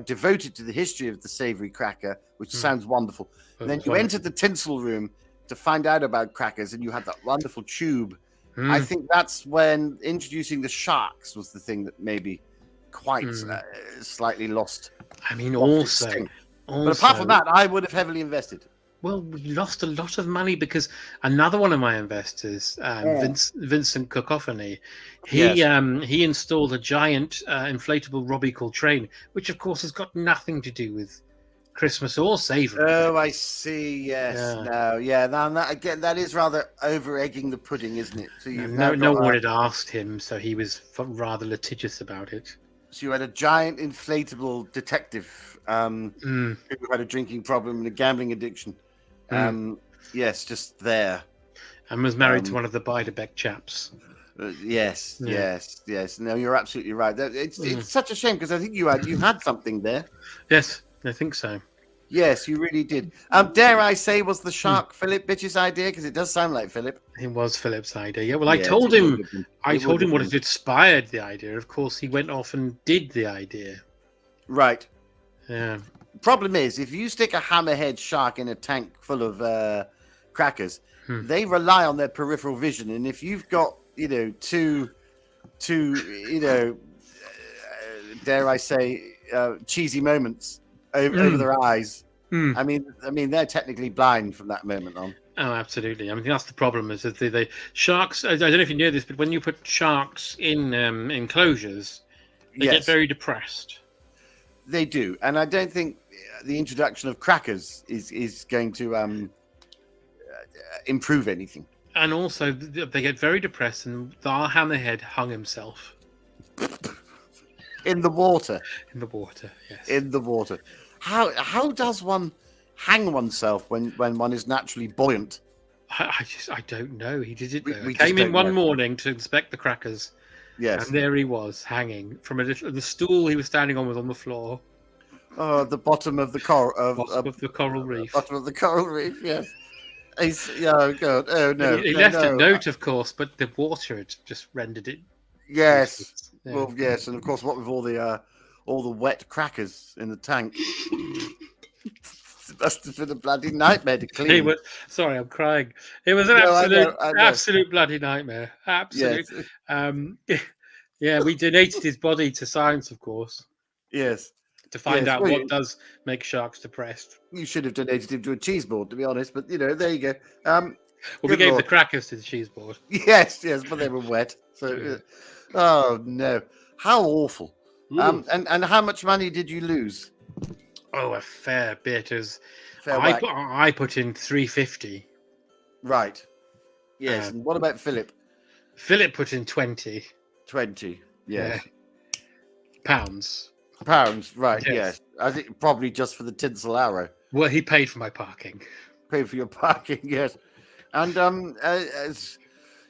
devoted to the history of the savory cracker, which sounds wonderful. And then you entered the tinsel room to find out about crackers, and you had that wonderful tube. I think that's when introducing the sharks was the thing that maybe quite slightly lost. I mean, also, but apart from that, I would have heavily invested. Well, we lost a lot of money because another one of my investors, Vincent Cacophony, he installed a giant inflatable Robbie train, which of course has got nothing to do with Christmas or savory. Oh, I see. Yes. That is rather over egging the pudding, isn't it? So no one had asked him, so he was rather litigious about it. So you had a giant inflatable detective who had a drinking problem and a gambling addiction. Yes, just there. And was married to one of the Beiderbecke chaps. Yes. No, you're absolutely right. It's such a shame because I think you had something there. Yes, I think so. Yes, you really did. Dare I say, was the shark Philip Bitch's idea? Because it does sound like Philip. It was Philip's idea. Yeah. Well, I told him what had inspired the idea. Of course, he went off and did the idea. Right. Yeah. Problem is, if you stick a hammerhead shark in a tank full of crackers, they rely on their peripheral vision, and if you've got two dare I say cheesy moments over their eyes, I mean they're technically blind from that moment on. Oh, absolutely. I mean, that's the problem. Is that the sharks? I don't know if you know this, but when you put sharks in enclosures, they get very depressed. They do, and I don't think the introduction of crackers is going to improve anything. And also, they get very depressed, and our hammerhead hung himself in the water. In the water, yes. In the water. How does one hang oneself when one is naturally buoyant? I don't know. He did it. He came in one morning to inspect the crackers. Yes. And there he was, hanging from the stool he was standing on was on the floor. Oh, the bottom of the coral of the coral reef. Bottom of the coral reef, yes. Oh God! Oh no! He left a note, of course, but the water had just rendered it. Yes. Yeah. Well, yes, and of course, what with all the wet crackers in the tank, it must have been a bloody nightmare to clean. Sorry, I'm crying. It was an absolute bloody nightmare. Absolute. Yes. Yeah, we donated his body to science, of course. Yes. To find out what does make sharks depressed. You should have donated him to a cheese board, to be honest. But there you go. We gave the crackers to the cheese board. Yes, but they were wet. So, oh no, how awful! And how much money did you lose? Oh, a fair bit. I put in $350. Right. Yes. And what about Philip? Philip put in 20. 20. Yes. Pounds. Pounds, right? Yes. I think probably just for the tinsel arrow. Well, he paid for my parking. Paid for your parking, yes. And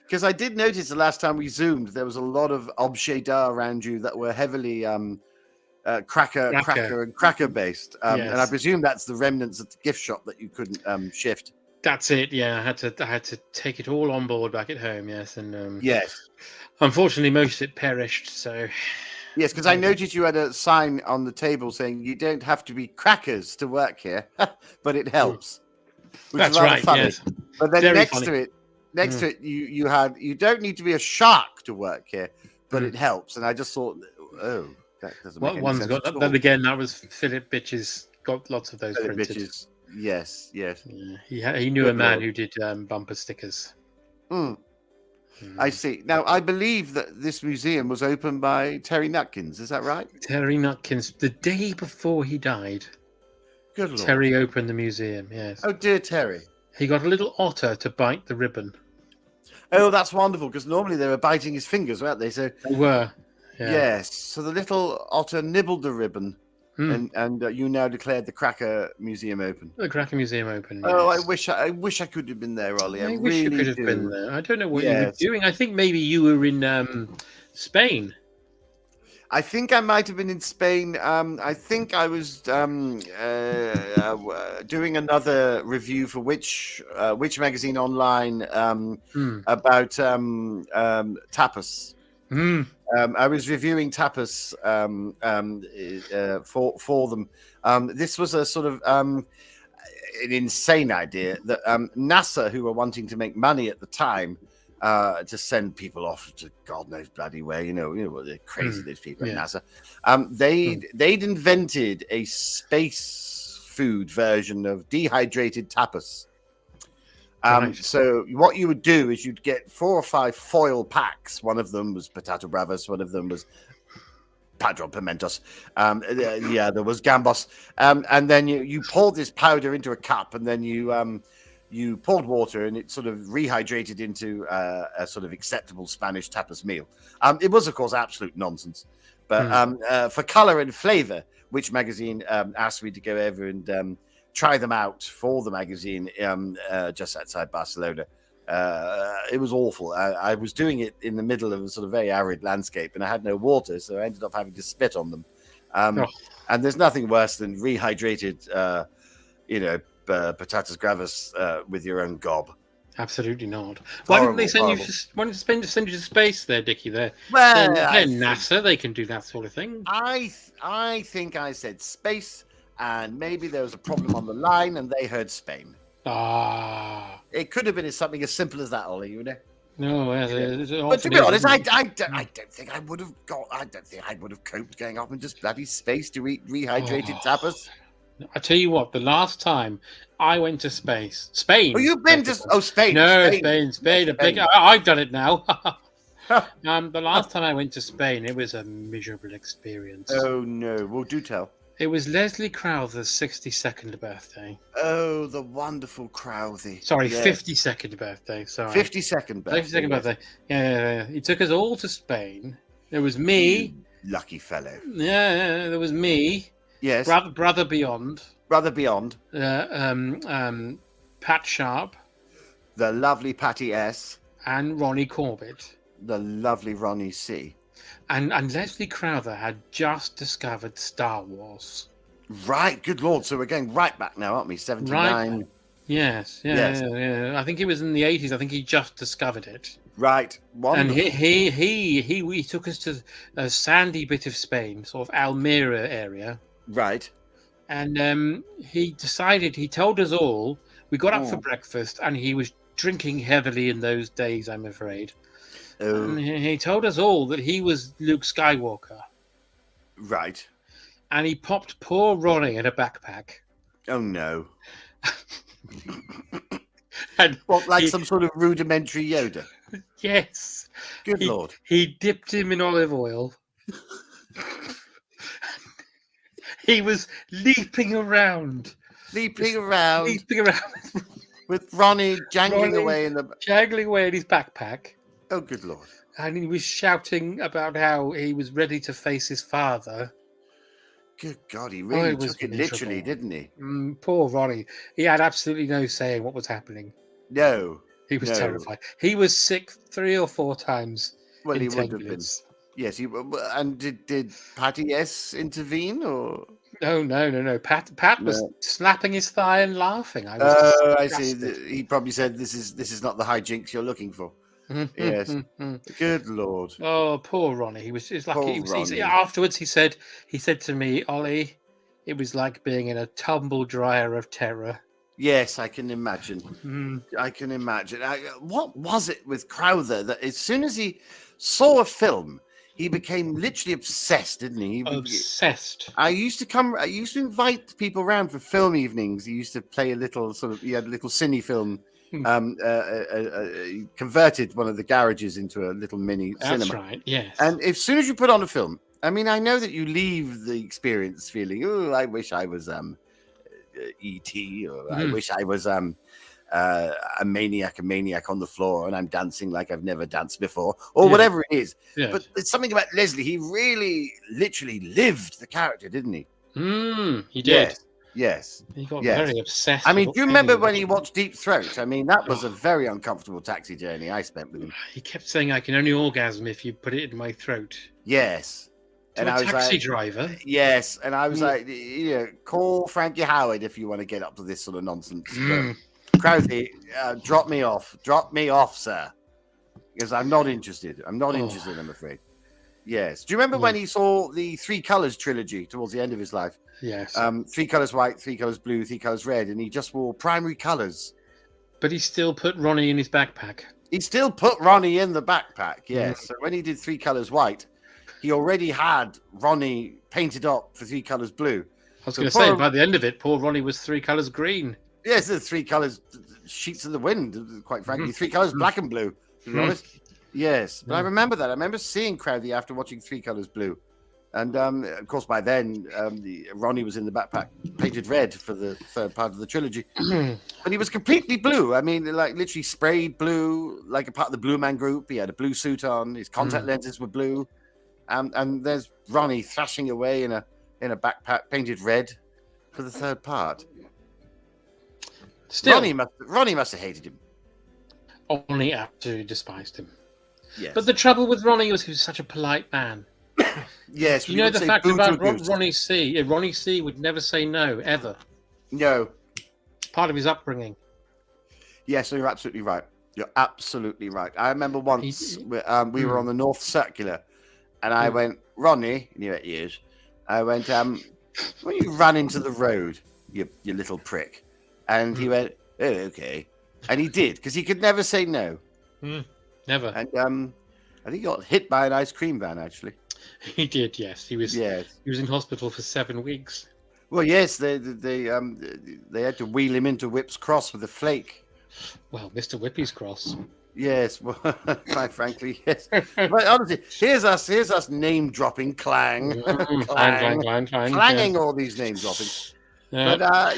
because I did notice the last time we zoomed, there was a lot of objets d'art around you that were heavily cracker and cracker based, and I presume that's the remnants of the gift shop that you couldn't shift. That's it. Yeah, I had to take it all on board back at home. Yes, and yes, unfortunately, most of it perished. So. Yes, because I noticed you had a sign on the table saying you don't have to be crackers to work here, but it helps. Which That's is right. Funny. Yes. But then next to it, you don't need to be a shark to work here, but it helps. And I just thought, that doesn't make any sense. Then again, that was Philip Bitch's got lots of those printed. Bitches. Yes. Yeah. He knew a man who did bumper stickers. I see. Now, I believe that this museum was opened by Terry Nutkins. Is that right? Terry Nutkins, the day before he died. Good Lord. Terry opened the museum, yes. Oh, dear Terry. He got a little otter to bite the ribbon. Oh, that's wonderful, because normally they were biting his fingers, weren't they? So they were, yeah. Yes. So the little otter nibbled the ribbon, and you now declared the Cracker Museum open. The Cracker Museum open. Oh, yes. I wish I could have been there, Ollie. I wish you could have been there. I don't know what you were doing. I think maybe you were in Spain. I think I might have been in Spain. I think I was doing another review for which magazine online about tapas. I was reviewing tapas for them. This was a sort of an insane idea that NASA, who were wanting to make money at the time, to send people off to God knows bloody where, you know what they're crazy those people at NASA. They'd invented a space food version of dehydrated tapas. So what you would do is you'd get 4 or 5 foil packs. One of them was Patata Bravas. One of them was Padron Pimentos. The other was Gambos. And then you poured this powder into a cup, and then you poured water, and it sort of rehydrated into a sort of acceptable Spanish tapas meal. It was, of course, absolute nonsense. But for color and flavor, which magazine asked me to go over and try them out for the magazine just outside Barcelona. It was awful. I was doing it in the middle of a sort of very arid landscape, and I had no water, so I ended up having to spit on them. And there's nothing worse than rehydrated, patatas bravas with your own gob. Absolutely not. Why didn't they send you? Why didn't they send you to space there, Dickie? They're NASA. They can do that sort of thing. I think I said space, and maybe there was a problem on the line, and they heard Spain. It could have been something as simple as that, Ollie. You know. No, but to be honest, I don't think I would have coped going up in just bloody space to eat rehydrated tapas. I tell you what, the last time I went to Spain. Oh, you've been to Spain? No, Spain. I've done it now. The last time I went to Spain, it was a miserable experience. Oh no! Well, do tell. It was Leslie Crowther's 62nd birthday. Oh, the wonderful Crowther. Sorry, 52nd birthday. Sorry. 52nd birthday. 52nd birthday. Yeah. He took us all to Spain. There was me. You lucky fellow. Yeah, there was me. Yes. Brother Beyond. Brother Beyond. Pat Sharp. The lovely Patty S. And Ronnie Corbett. The lovely Ronnie C. And Leslie Crowther had just discovered Star Wars. Right, good Lord. So we're going right back now, aren't we? 79. Right. Yes. I think it was in the 80s. I think he just discovered it. Right. Wonderful. And he took us to a sandy bit of Spain, sort of Almeria area. Right. And he told us all, we got up for breakfast, and he was drinking heavily in those days, I'm afraid. Oh. And he told us all that he was Luke Skywalker. Right. And he popped poor Ronnie in a backpack. Oh, no. And some sort of rudimentary Yoda? Yes. Good Lord. He dipped him in olive oil. He was leaping around. With Ronnie jangling away in his backpack. Oh, good Lord. And he was shouting about how he was ready to face his father. Good God, he really took it literally, didn't he? Poor Ronnie. He had absolutely no say in what was happening. No. He was terrified. He was sick 3 or 4 times. Well, he would have been. Yes, and did Patty S intervene, or? No. Pat was slapping his thigh and laughing. I see. He probably said, "This is not the hijinks you're looking for." Yes. Good Lord. Oh, poor Ronnie. He was afterwards. He said to me, Ollie, it was like being in a tumble dryer of terror. Yes, I can imagine. I can imagine. What was it with Crowther that as soon as he saw a film, he became literally obsessed, didn't he? Obsessed. I used to invite people around for film evenings. He used to play a little he had a little cine film. Converted one of the garages into a little mini cinema. That's right, yes. And as soon as you put on a film, I mean, I know that you leave the experience feeling, oh, I wish I was E.T. or I wish I was a maniac on the floor and I'm dancing like I've never danced before, or whatever it is. Yes. But there's something about Leslie. He really, literally lived the character, didn't he? He did. Yes. He got very obsessed. I mean, do you remember when he watched Deep Throat? I mean, that was a very uncomfortable taxi journey I spent with him. He kept saying, I can only orgasm if you put it in my throat. Yes. And I was taxi driver. Yes. And I was like, call Frankie Howard if you want to get up to this sort of nonsense. Crowther, drop me off, sir. Because I'm not interested. I'm not interested, I'm afraid. Yes. Do you remember when he saw the Three Colors trilogy towards the end of his life? Yes. 3 colors white, 3 colors blue, 3 colors red, and he just wore primary colors. But he still put Ronnie in his backpack. He still put Ronnie in the backpack, yes. So when he did 3 colors white, he already had Ronnie painted up for 3 colors blue. I was going to say, by the end of it, poor Ronnie was 3 colors green. Yes, the 3 colors sheets of the wind, quite frankly. 3 colors black and blue, to be honest. Yes, but I remember that. I remember seeing Crowley after watching 3 colors blue. And, of course, by then, Ronnie was in the backpack painted red for the third part of the trilogy. But he was completely blue. I mean, like literally sprayed blue, like a part of the Blue Man Group. He had a blue suit on. His contact lenses were blue. And there's Ronnie thrashing away in a backpack painted red for the third part. Still, Ronnie must have hated him. Ronnie absolutely despised him. Yes. But the trouble with Ronnie was he was such a polite man. Yes. You know the fact about Ronnie C? Ronnie C would never say no, ever. No. It's part of his upbringing. Yes, you're absolutely right. You're absolutely right. I remember once we were on the North Circular, and I went, Ronnie, and he went, yes. I went, when you ran into the road, you little prick. And he went, oh, okay. And he did, because he could never say no. Never. And I think he got hit by an ice cream van, actually. He did, yes. He was in hospital for 7 weeks. Well, yes, they had to wheel him into Whip's Cross with a flake. Well, Mr. Whippy's Cross. Yes, well, quite frankly, yes. But honestly, here's us name dropping, clang, clanging all these name dropping. Yeah. But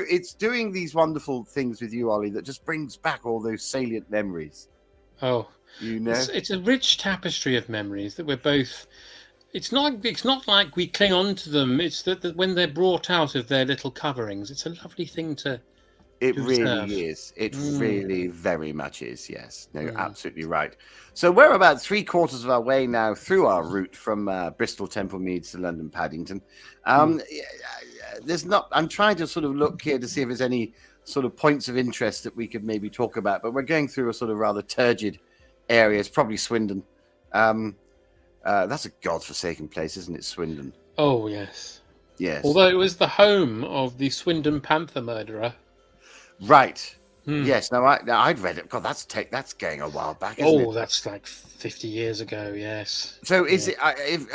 it's doing these wonderful things with you, Ollie, that just brings back all those salient memories. Oh, you know, it's a rich tapestry of memories that we're both. It's not like we cling on to them. It's that when they're brought out of their little coverings, it's a lovely thing to. It really is. It really very much is. Yes. No, you're absolutely right. So we're about 3/4 of our way now through our route from Bristol Temple Meads to London Paddington. There's not. I'm trying to sort of look here to see if there's any sort of points of interest that we could maybe talk about. But we're going through a sort of rather turgid area. It's probably Swindon. That's a godforsaken place, isn't it, Swindon? Oh yes. Yes. Although it was the home of the Swindon Panther murderer. Right. Yes. Now I'd read it. God, that's going a while back. Isn't it? That's like 50 years ago. Yes. So is it?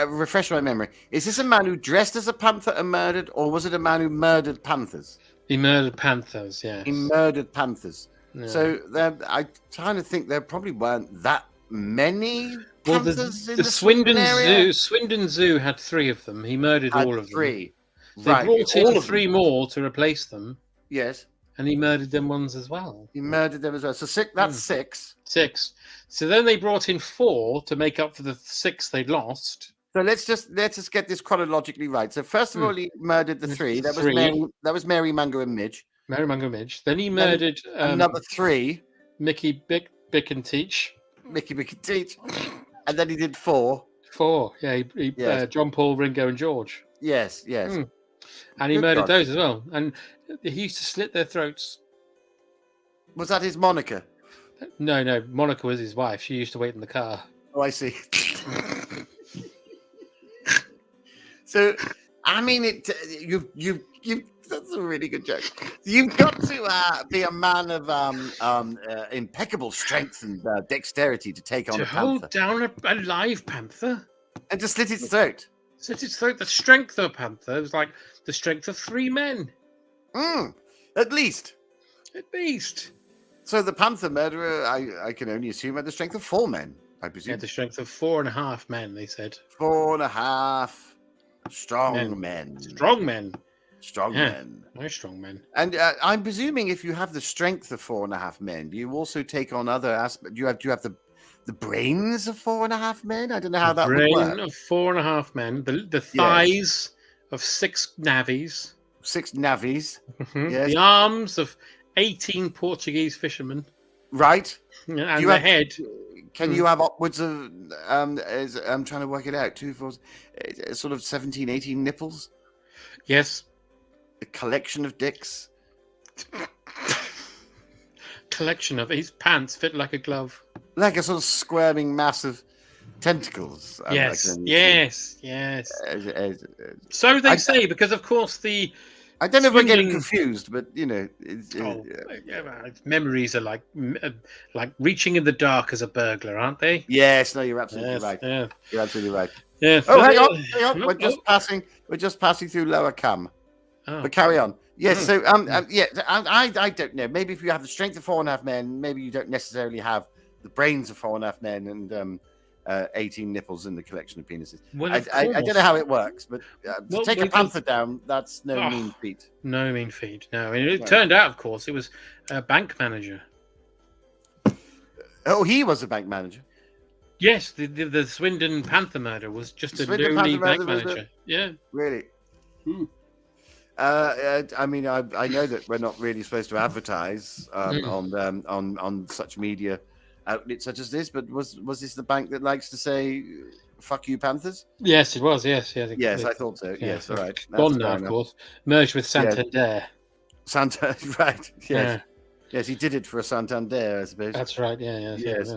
Refresh my memory. Is this a man who dressed as a panther and murdered, or was it a man who murdered panthers? He murdered panthers. Yes. He murdered panthers. Yeah. So I kind of think there probably weren't that many panthers in the Swindon area. Zoo. Swindon Zoo had 3 of them. He murdered all of them. Right. They brought in 3 more to replace them. Yes. And he murdered them ones as well. He murdered them as well. So 6. That's 6. 6. So then they brought in 4 to make up for the 6 they'd lost. So let's just get this chronologically right. So first of all, he murdered the 3. That was Mary, Mango, and Midge. Mary, Mango, Midge. Then he murdered another 3. Mickey, Bick, and Teach. Mickey, Bick, and Teach. And then he did 4. 4. Yeah. He John, Paul, Ringo, and George. Yes. And he murdered those as well. And he used to slit their throats. Was that his moniker? No. Monica was his wife. She used to wait in the car. Oh, I see. So, I mean, you've that's a really good joke. You've got to be a man of impeccable strength and dexterity to take on a panther. Hold down a live panther. And to slit its throat. Slit its throat. The strength of a panther was like the strength of 3 men. At least. At least. So the panther murderer, I can only assume, had the strength of 4 men, I presume. He had the strength of 4.5 men, they said. 4.5 strong men. Strong men. Strong men. Very strong men. And I'm presuming if you have the strength of 4.5 men, do you also take on other aspects? Do you have the brains of 4.5 men? I don't know how that would work. The brain of 4.5 men. The thighs of 6 navvies. 6 navvies. Yes. The arms of 18 Portuguese fishermen. Right. And the head. Can you have upwards of, I'm trying to work it out, 2, 4, sort of 17, 18 nipples? Yes. A collection of dicks. collection of his pants fit like a glove. Like a sort of squirming mass of tentacles. Yes. So they I- say, because of course the I don't know if we're getting swindling- confused, but memories are like reaching in the dark as a burglar, aren't they? yes, no, you're absolutely Yes, right. yeah. You're absolutely right. Yeah. Oh, hang on. Oh, We're just passing through Lower Cam. oh. But carry on. Yes. Oh. So I don't know. Maybe if you have the strength of 4.5 men, maybe you don't necessarily have the brains of 4.5 men and 18 nipples in the collection of penises. Well, I don't know how it works, but to take a because- panther down, that's no Oh. mean feat. No mean feat. No, and it turned out, of course, it was a bank manager. Oh, he was a bank manager. Yes, the Swindon Panther murder was just a Swindon lonely Panther bank murder was manager. Yeah. Really. Hmm. I mean, I know that we're not really supposed to advertise Hmm. on such media outlets such as this, but was this the bank that likes to say "fuck you, Panthers"? Yes, it was. Yes, Yes, I thought so. yeah. Yes, all right. Gone That's now, fair of enough. course. Merged with Santander. Santa, right? Yes, Yeah, yes, he did it for a Santander, I suppose. that's right. Yeah. Yes.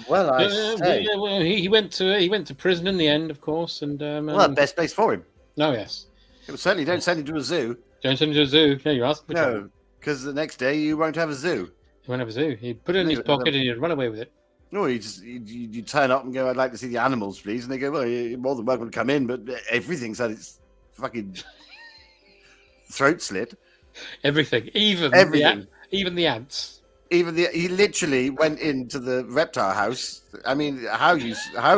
Well, I say, Well, he went to prison in the end, of course, and well, best place for him. oh yes, Certainly, don't send him to a zoo. don't send him to a zoo. No, you're asking for trouble. No, because the next day you won't have a zoo. He won't have a zoo. He'd put it in No, his pocket and he'd run away with it. No, you turn up and go, "I'd like to see the animals, please," and they go, "Well, you're more than welcome to come in, but everything's had its fucking throat slit." Everything, even Everything. even the ants. He literally went into the reptile house. I mean, how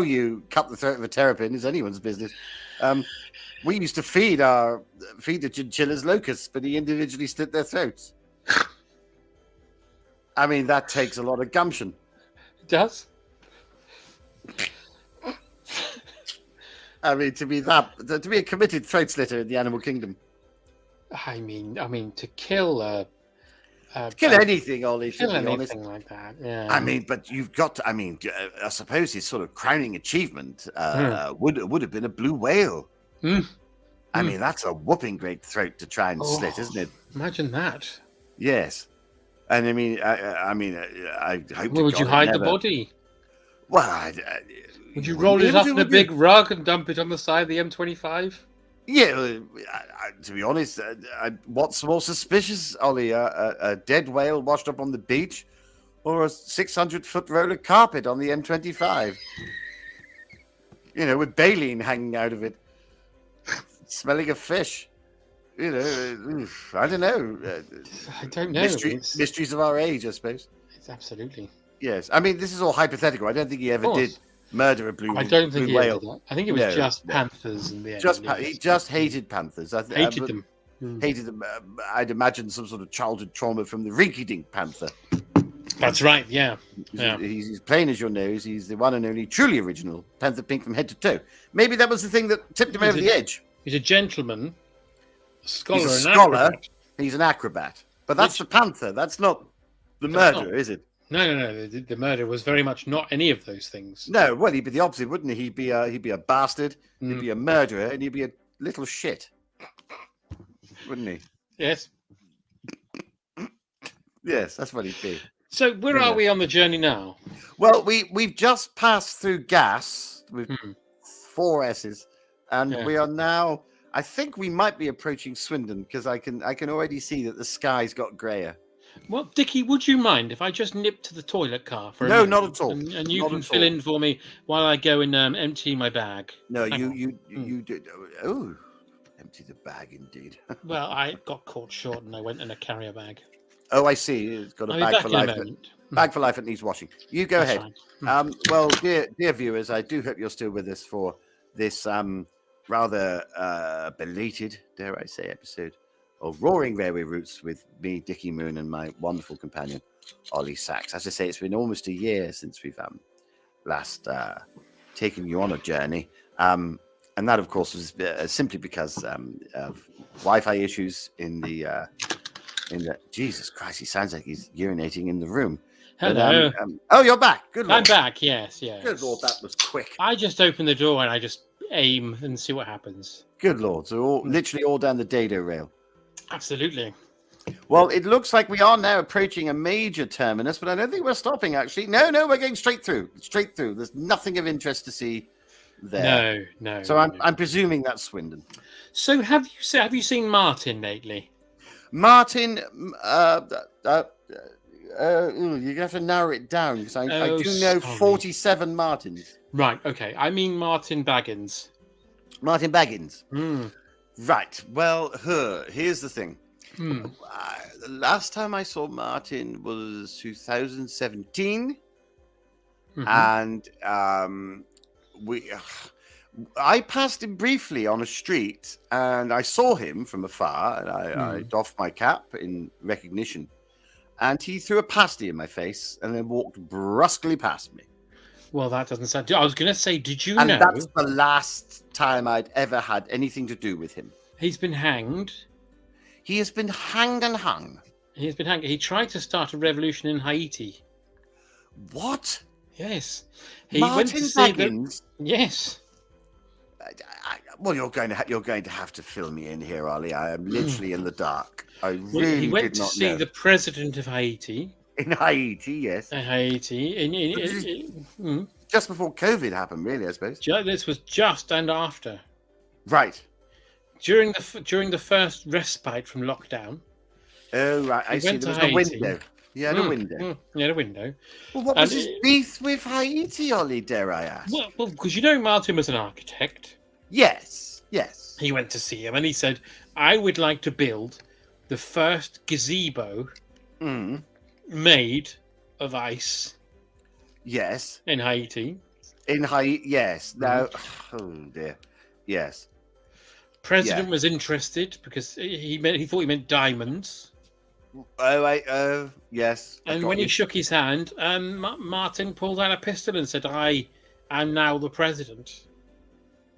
you cut the throat of a terrapin is anyone's business. We used to feed the chinchillas locusts, but he individually slit their throats. I mean, that takes a lot of gumption. It does. I mean, to be a committed throat slitter in the animal kingdom. I mean, to kill Kill anything, Ollie. kill To be honest. anything like that. Yeah. I mean, but you've got to. I mean, I suppose his sort of crowning achievement would have been a blue whale. Mm. I Mm. mean, that's a whopping great throat to try and slit, Oh. isn't it? Imagine that. Yes. And I mean, I hope. Where would you hide the body? Well, Would you wouldn't roll be it able up to, in a would you? big rug and dump it on the side of the M25? Yeah. To be honest, what's more suspicious, Ollie? A dead whale washed up on the beach, or a 600-foot roll of carpet on the M25? You know, with baleen hanging out of it, smelling of fish. You know, I don't know. I don't know. Mysteries of our age, I suppose. It's absolutely. Yes, I mean, this is all hypothetical. I don't think he ever course. did murder a blue. I don't think blue he whale. ever did that. I think it was No, just no. panthers in the end. He just hated panthers. hated them. Mm. Hated them. I'd imagine some sort of childhood trauma from the rinky-dink panther. That's right. Yeah. Yeah. He's plain as your nose. He's the one and only truly original panther pink from head to toe. Maybe that was the thing that tipped him He's over a- the edge. He's a gentleman, a scholar, He's a an scholar. acrobat. He's an acrobat. But that's Which- the panther. That's not the That's murderer, not. is it? No. The murder was very much not any of those things. No. Well, he'd be the opposite, wouldn't he? He'd be a bastard. He'd Mm. be a murderer, and he'd be a little shit, wouldn't he? Yes. Yes, that's what he'd be. So where Yeah. are we on the journey now? Well, we've just passed through gas with Hmm. 4 S's, and Yeah. we are now. I think we might be approaching Swindon because I can already see that the sky's got greyer. Well, Dickie, would you mind if I just nip to the toilet car for a No, minute? not at all. And you Not can at fill all. in for me while I go and empty my bag. No, Hang on. you did. Oh, empty the bag indeed. Well, I got caught short and I went in a carrier bag. Oh, I see. It's got a I'll be bag back for in a life. moment. Bag for life that needs washing. You go That's ahead. fine. Well, dear viewers, I do hope you're still with us for this rather belated, dare I say, episode of Roaring Railway Routes with me, Dickie Moon, and my wonderful companion, Ollie Sachs. As I say, it's been almost a year since we've last taken you on a journey. And that, of course, was simply because of Wi-Fi issues in the Jesus Christ, he sounds like he's urinating in the room. But, Hello. oh, you're back. Good I'm lord. back. Yes. Good lord, that was quick. I just open the door and I just aim and see what happens. Good lord. So literally all down the dado rail. Absolutely. Well, it looks like we are now approaching a major terminus, but I don't think we're stopping, actually. No, we're going straight through. Straight through. There's nothing of interest to see there. No. So I'm presuming that's Swindon. So have you seen Martin lately? Martin, you have to narrow it down, because I do know 47 Martins. Right, okay. I mean Martin Baggins. Martin Baggins. Mm. Right. Well, here's the thing. Mm. The last time I saw Martin was 2017, and I passed him briefly on a street, and I saw him from afar, and I doffed my cap in recognition, and he threw a pasty in my face, and then walked brusquely past me. Well, that doesn't sound... I was going to say, did you know... And that's the last time I'd ever had anything to do with him. He's been hanged. He has been hanged and hung. He's been hanged. He tried to start a revolution in Haiti. What? Yes. He Martin went to see Baggins? Yes. Well, you're going to have to fill me in here, Ollie. I am literally in the dark. I really he went did not to see know. the president of Haiti. In Haiti, yes. Haiti. Just before COVID happened, really, I suppose. This was just and after. Right. During the first respite from lockdown. Oh, right. I see. There was a window. He had a window. He had a window. Well, what was his beef with Haiti, Ollie, dare I ask? Well, because Martin was an architect. Yes. He went to see him and he said, I would like to build the first gazebo made of ice. Yes. In Haiti. Yes. Now, oh dear. Yes. President was interested because he thought he meant diamonds. Yes. And when he shook his hand, Martin pulled out a pistol and said, I am now the president.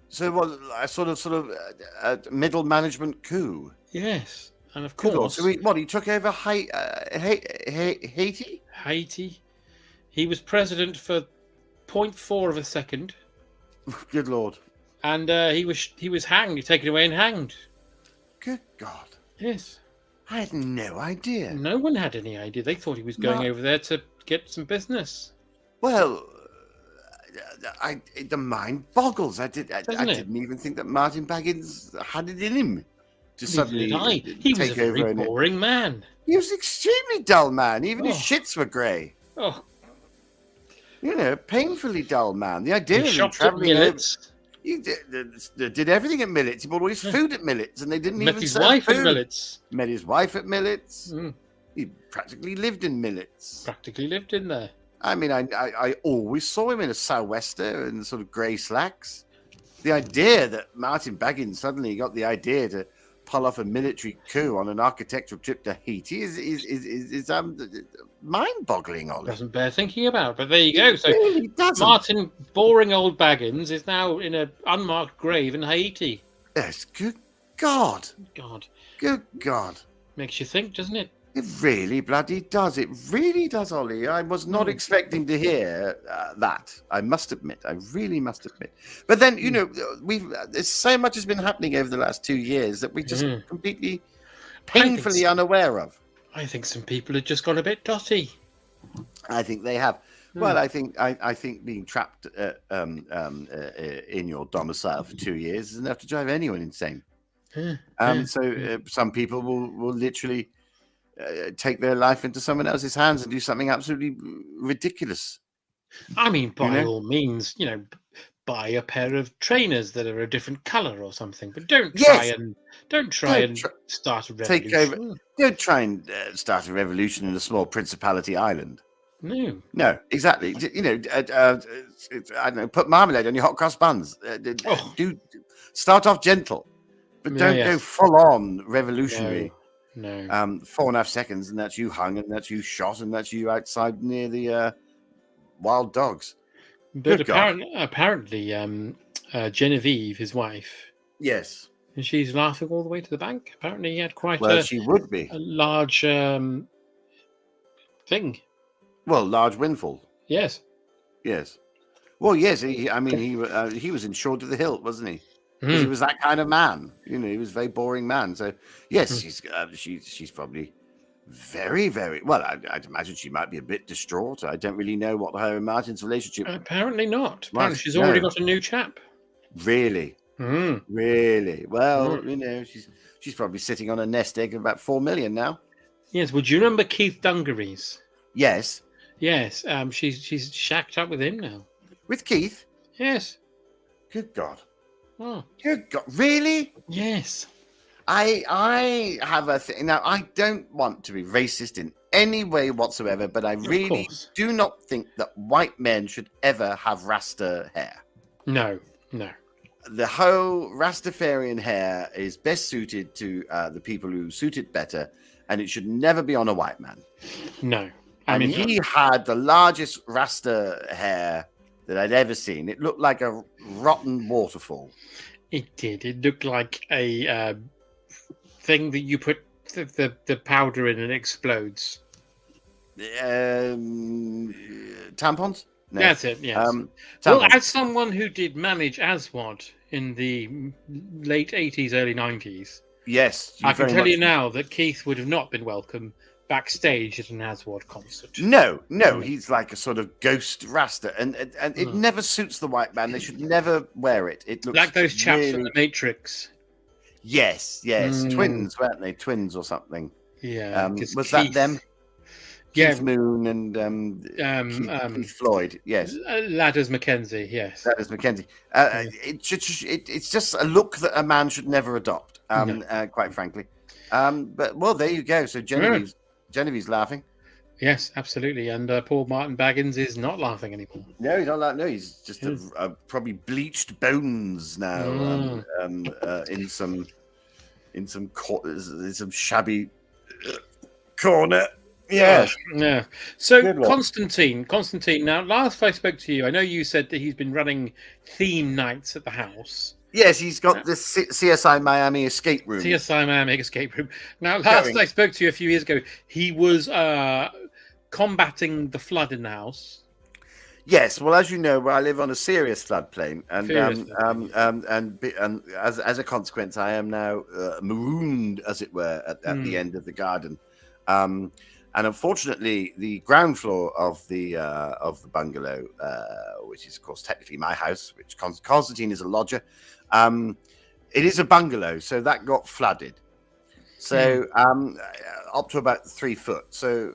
So a sort of middle management coup. Yes. And of course... So he took over Haiti? Haiti. He was president for 0.4 of a second. Good Lord. And he was hanged, taken away and hanged. Good God. Yes. I had no idea. No one had any idea. They thought he was going over there to get some business. Well, the mind boggles. I didn't even think that Martin Baggins had it in him to suddenly he was a very boring man. He was an extremely dull man. Even his shits were grey. Oh. Painfully dull man. The idea of him travelling over... He did everything at Millet's. He bought all his food at Millet's, and they didn't even serve wife food. At Millet's. Met his wife at Millet's. He practically lived in Millet's. Practically lived in there. I mean, I always saw him in a sou'wester and sort of grey slacks. The idea that Martin Baggins suddenly got the idea to pull off a military coup on an architectural trip to Haiti is mind-boggling, Ollie. Doesn't bear thinking about, but there you go. So really doesn't. Martin, boring old Baggins, is now in an unmarked grave in Haiti. Yes, good God. Good God. Makes you think, doesn't it? It really bloody does. It really does, Ollie. I was not expecting to hear that. I must admit. I really must admit. But then, there's so much has been happening over the last 2 years that we just completely painfully unaware of. I think some people have just got a bit dotty. I think they have. Well, I think being trapped in your domicile for 2 years is enough to drive anyone insane. So some people will literally take their life into someone else's hands and do something absolutely ridiculous. I mean, by all means, buy a pair of trainers that are a different color or something, but don't try and start a revolution. Don't try and start a revolution in a small principality island. No, exactly. I don't know. Put marmalade on your hot cross buns. Do start off gentle, but don't go full on revolutionary. No. 4.5 seconds, and that's you hung, and that's you shot, and that's you outside near the wild dogs. But apparently, Genevieve, his wife, yes, and she's laughing all the way to the bank. Apparently, he had quite she would be a large thing. Well, large windfall. Yes. Well, yes. He was insured to the hilt, wasn't he? He was that kind of man. He was a very boring man. So yes, she's probably Very, very well. I'd imagine she might be a bit distraught. I don't really know what her and Martin's relationship Apparently not. Apparently was. she's No, already got a new chap. really, Mm. really. Well, Mm. you know, she's probably sitting on a nest egg of about 4 million now. Yes. Would you remember Keith Dungarees? Yes, Yes. She's shacked up with him now. with Keith. Yes. Good God. Oh. Good God. Really? Yes. I have a thing now. I don't want to be racist in any way whatsoever, but I really do not think that white men should ever have Rasta hair. No. The whole Rastafarian hair is best suited to the people who suit it better, and it should never be on a white man. No. I mean, he had the largest Rasta hair that I'd ever seen. It looked like a rotten waterfall. It did. It looked like a thing that you put the powder in and it explodes. Tampons? No. That's it, yes. Well, as someone who did manage Aswad in the late 80s, early 90s, yes, I can tell you now that Keith would have not been welcome backstage at an Aswad concert. No, he's like a sort of ghost Rasta, and it never suits the white man. They should never wear it. It looks like those chaps from the Matrix. Yes, twins, weren't they? Twins or something. Yeah, was Keith, that them? Yeah, Keith Moon and Keith Floyd. Yes, Ladders Mackenzie. Yes, Ladders Mackenzie. It's just a look that a man should never adopt. Quite frankly. But well, there you go. So Genevieve's laughing. Yes, absolutely. And poor Martin Baggins is not laughing anymore. No, he's not laughing. No, he's just probably bleached bones now. In some shabby corner. Yes. Yeah. So Constantine. Now, last I spoke to you, I know you said that he's been running theme nights at the house. Yes, he's got this CSI Miami escape room. CSI Miami escape room. Now, last I spoke to you a few years ago, he was combating the flood in the house. Yes, well, as you know, I live on a serious floodplain, and as a consequence, I am now marooned, as it were, at the end of the garden. And unfortunately, the ground floor of the bungalow, which is of course technically my house, which Constantine is a lodger, it is a bungalow, so that got flooded. So up to about 3 foot. So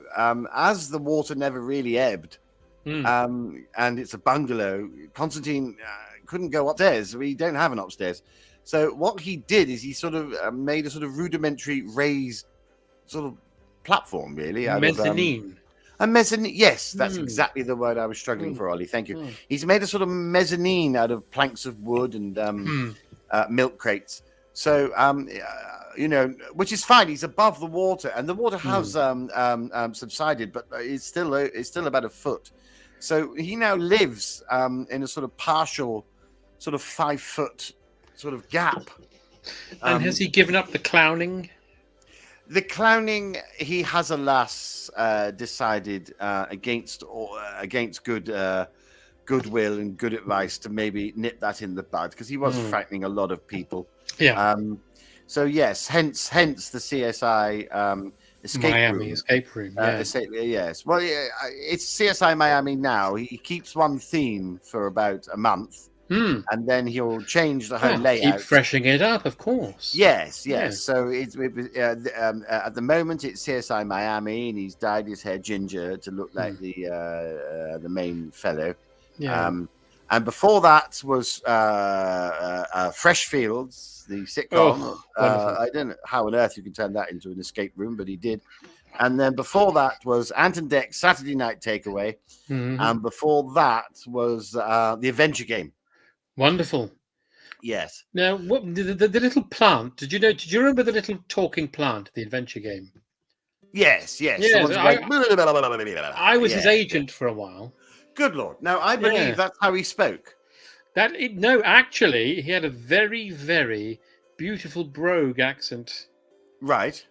as the water never really ebbed, and it's a bungalow, Constantine couldn't go upstairs. We don't have an upstairs. So what he did is he sort of made a sort of rudimentary raised sort of platform, really. Mezzanine. A mezzanine. Yes, that's exactly the word I was struggling for, Ollie. Thank you. He's made a sort of mezzanine out of planks of wood and milk crates. So, which is fine. He's above the water, and the water has subsided, but it's still about a foot. So he now lives in a sort of partial, sort of 5 foot sort of gap. And has he given up the clowning? The clowning, he has, alas, decided against goodwill and good advice to maybe nip that in the bud, because he was frightening a lot of people. Yeah. So yes, hence the CSI escape room. Yes. Well, it's CSI Miami now. He keeps one theme for about a month. And then he'll change the whole layout. Keep freshening it up, of course. Yes. Yeah. So at the moment it's CSI Miami, and he's dyed his hair ginger to look like the main fellow. Yeah. And before that was Fresh Fields, the sitcom. I don't know how on earth you can turn that into an escape room, but he did. And then before that was Ant and Deck Saturday Night Takeaway. And before that was the Adventure Game. Wonderful. Yes. Now, what the little plant? Did you remember the little talking plant, the Adventure Game? Yes. I was his agent for a while. Good Lord! Now I believe that's how he spoke. No, actually, he had a very, very beautiful brogue accent. Right.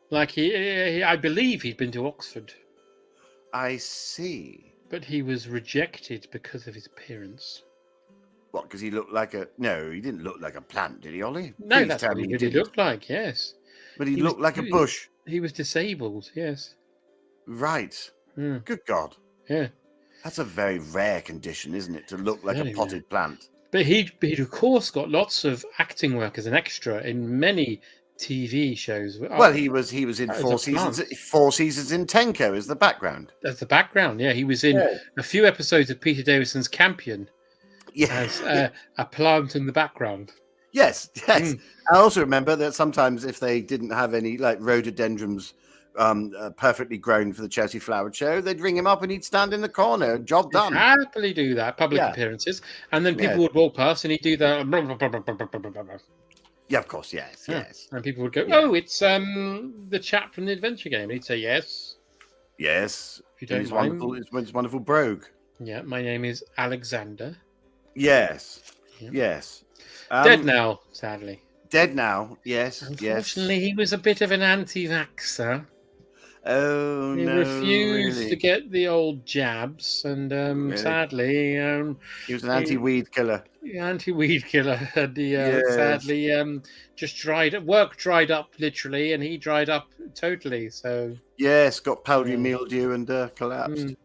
Like I believe he'd been to Oxford. I see. But he was rejected because of his appearance. What? Because he looked like No, he didn't look like a plant, did he, Ollie? No, that's what he looked like. Yes. But he looked like a bush. He was disabled. Yes. Right. Hmm. Good God. Yeah. That's a very rare condition, isn't it? To look like Very a potted plant. But he'd of course got lots of acting work as an extra in many TV shows. Well, he was in As a 4 seasons. plant. 4 seasons in Tenko as the background. As the background, yeah, he was in Yeah. a few episodes of Peter Davison's Campion Yeah. as a plant in the background. Yes. Mm. I also remember that sometimes if they didn't have any like rhododendrons perfectly grown for the Chelsea Flower Show, they'd ring him up and he'd stand in the corner. Job He'd done. happily do that, public Yeah. appearances, and then people Yeah. would walk past and he'd do that. Yeah, of course. Yes. Yeah. Yes. And people would go, Yeah. "Oh, it's the chap from the adventure game." And he'd say, "Yes, Yes. if you don't His mind." wonderful, his wonderful brogue. Yeah, my name is Alexander. Yes. Yeah. Yes. Dead now, sadly. Dead now. Yes. Unfortunately, he was a bit of an anti-vaxxer. Oh He no! refused Really? to get the old jabs, and Really? sadly, He was an anti-weed killer. the anti-weed killer, and he Yes. sadly just dried up literally, and he dried up totally. So Yes, got powdery Yeah. mildew and collapsed.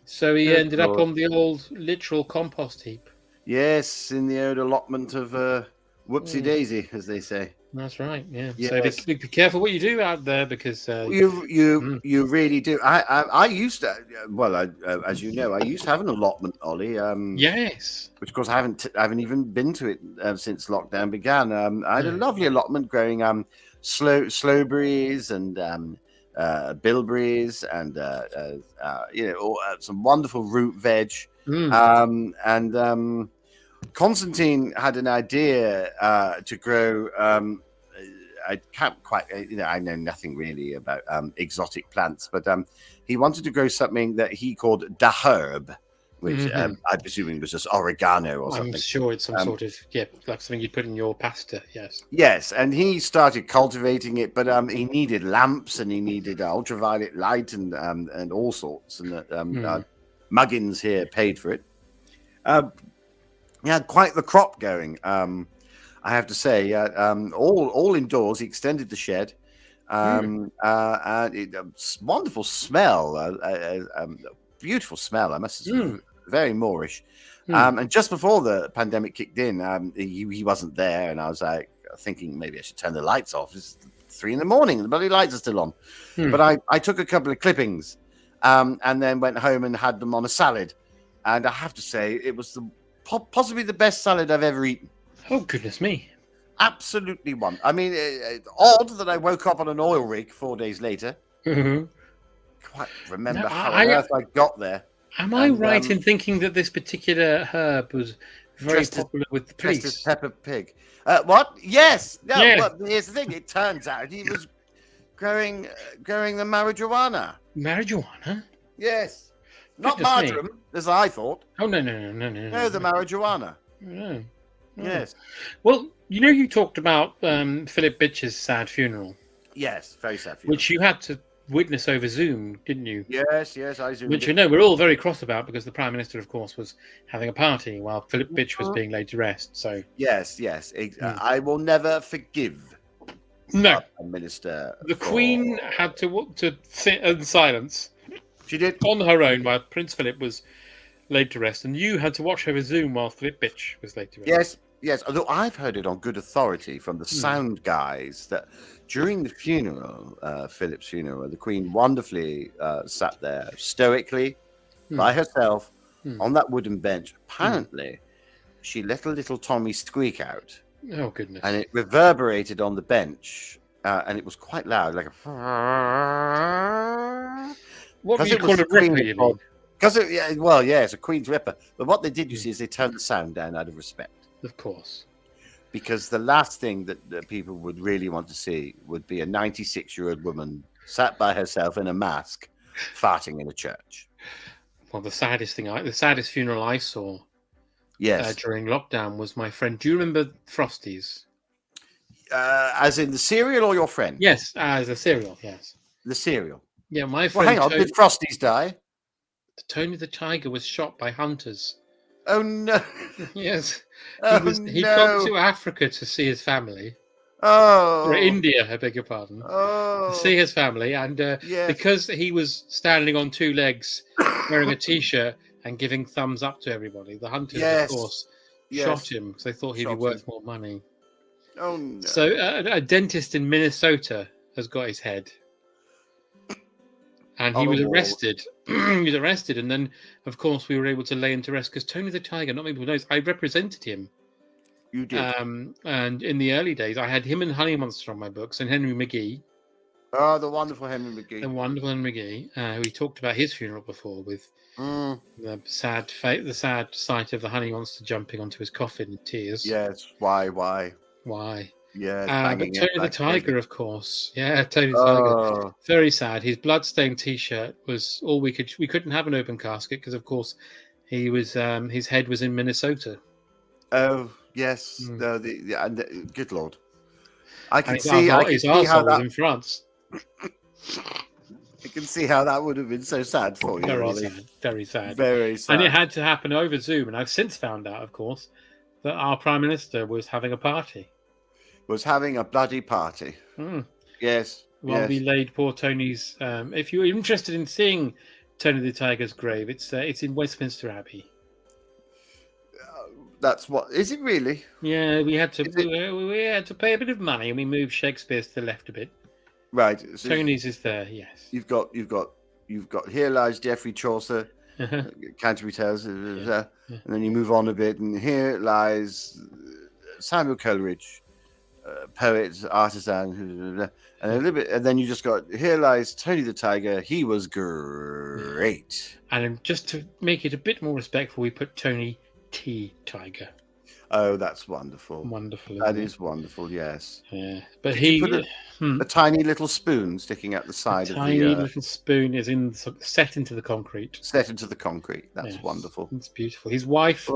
so he Good ended up Lord. on the old literal compost heap. Yes, in the old allotment of whoopsie daisy, as they say. That's right. Yeah. Yes. So be careful what you do out there, because You really do. I used to. Well, as you know, I used to have an allotment, Ollie. yes. Which of course I haven't even been to it since lockdown began. I had a lovely allotment growing slowberries and bilberries and some wonderful root veg. And Constantine had an idea to grow. I can't quite, I know nothing really about exotic plants, but he wanted to grow something that he called daherb, which I'm presuming was just oregano or something. I'm sure it's some sort of like something you put in your pasta. Yes. Yes, and he started cultivating it, but he needed lamps and he needed ultraviolet light and all sorts. And Muggins here paid for it. He had quite the crop going. I have to say, all indoors. He extended the shed, and wonderful smell, beautiful smell. I must say, very Moorish. And just before the pandemic kicked in, he wasn't there, and I was like thinking maybe I should turn the lights off. It's 3 a.m. and the bloody lights are still on. But I took a couple of clippings, and then went home and had them on a salad. And I have to say, it was possibly the best salad I've ever eaten. Oh, goodness me. Absolutely one. I mean, odd that I woke up on an oil rig 4 days later. Quite remember how on earth I got there. Am I right in thinking that this particular herb was very popular with the police? Just as Peppa Pig. What? Yes. No, Yes. Well, here's the thing. It turns out he was growing the marijuana. Marijuana? Yes. Not Goodness me. marjoram, as I thought. Oh, no. No, the marijuana. No. Yes. Well, you talked about Philip Bitch's sad funeral. Yes, very sad. Which you had to witness over Zoom, didn't you? Yes, I zoomed. Which we're all very cross about, because the Prime Minister, of course, was having a party while Philip Bitch was being laid to rest. So yes. I will never forgive. No, Prime Minister. The Queen had to sit in silence. She did on her own while Prince Philip was laid to rest, and you had to watch over Zoom while Philip Bitch was laid to rest. Yes. Although I've heard it on good authority from the sound guys that during the funeral, Philip's funeral, the Queen wonderfully sat there stoically by herself on that wooden bench. Apparently, she let a little Tommy squeak out. Oh, goodness. And it reverberated on the bench, and it was quite loud, like a... What do you call a ripper, you mean? Because it's a Queen's ripper. But what they did, you see, is they turned the sound down out of respect. Of course. Because the last thing that people would really want to see would be a 96-year-old woman sat by herself in a mask, farting in a church. Well, the saddest funeral I saw during lockdown was my friend. Do you remember Frosties? As in the cereal or your friend? Yes, as a cereal, yes. The cereal. Yeah, my friend. Well, hang on, did Frosties die? Tony the Tiger was shot by hunters. Oh, no. Yes. He'd gone to Africa to see his family. or India, I beg your pardon, to see his family. And because he was standing on two legs, wearing a T-shirt and giving thumbs up to everybody, the hunters, of course, shot him because they thought he'd be worth more money. Oh, no. So a dentist in Minnesota has got his head. And he was arrested. He was arrested. And then, of course, we were able to lay him to rest because Tony the Tiger, not many people know, I represented him. You did. And in the early days, I had him and Honey Monster on my books and Henry McGee. Oh, the wonderful Henry McGee. The wonderful Henry McGee. We talked about his funeral before with the sad sight of the Honey Monster jumping onto his coffin in tears. Yes. Why? Yeah. But Tony the Tiger, of course. Yeah, Tony the Tiger. Very sad. His bloodstained T-shirt was all we could. We couldn't have an open casket because, of course, he was. His head was in Minnesota. Oh yes. No. Good Lord. I can his see arsehole was in France. I can see how that would have been so sad for you, Ollie. Very sad. Very sad. And it had to happen over Zoom. And I've since found out, of course, that our Prime Minister was having a party. Was having a bloody party. Yes. While we laid poor Tony's. If you're interested in seeing Tony the Tiger's grave, it's in Westminster Abbey. That's what. Is it really? Yeah, we had to pay a bit of money, and we moved Shakespeare's to the left a bit. Right. So Tony's is there. Yes. You've got. Here lies Geoffrey Chaucer, Canterbury Tales, and then you move on a bit, and here lies Samuel Coleridge. Poet, artisan, and a little bit, and then you just got here lies Tony the Tiger. He was great. And just to make it a bit more respectful, we put Tony T. Tiger. Oh, that's wonderful. Wonderful. That is wonderful. Yes. Yeah, but Did he you put a tiny little spoon sticking out the side of the. Tiny little spoon is set into the concrete. Set into the concrete. That's wonderful. It's beautiful. His wife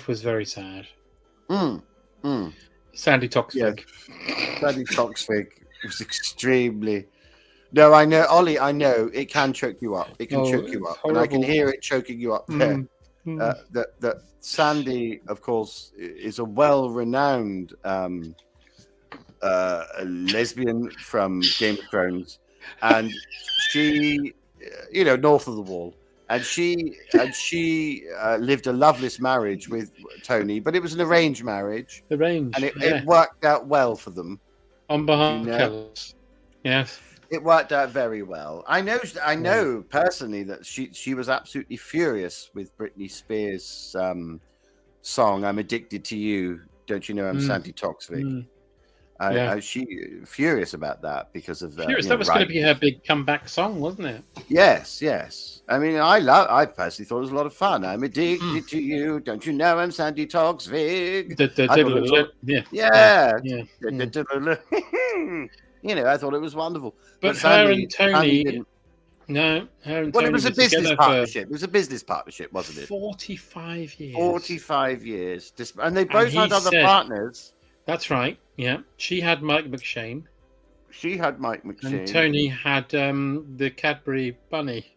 was very sad. Sandy Toksvig. Yes. Sandy Toksvig was extremely. No, I know, Ollie. I know it can choke you up. It can choke you up, horrible. and I can hear it choking you up there. That Sandy, of course, is a well-renowned lesbian from Game of Thrones, and she, north of the Wall. And she lived a loveless marriage with Tony, but it was an arranged marriage. And it worked out well for them. On behalf of Kellogg's. Yes. It worked out very well. I know personally that she was absolutely furious with Britney Spears' song "I'm Addicted to You." Don't you know I'm Sandy Toksvig? She furious about that because of that was going to be her big comeback song, wasn't it? Yes. I mean, I personally thought it was a lot of fun. I'm addicted to you. Don't you know I'm Sandy Toksvig? I thought it was wonderful. But her and Tony. No, her and Tony. Well, it was a business partnership. It was a business partnership, wasn't it? 45 years. 45 years. And they both had other partners. That's right. Yeah. She had Mike McShane. And Tony had the Cadbury bunny.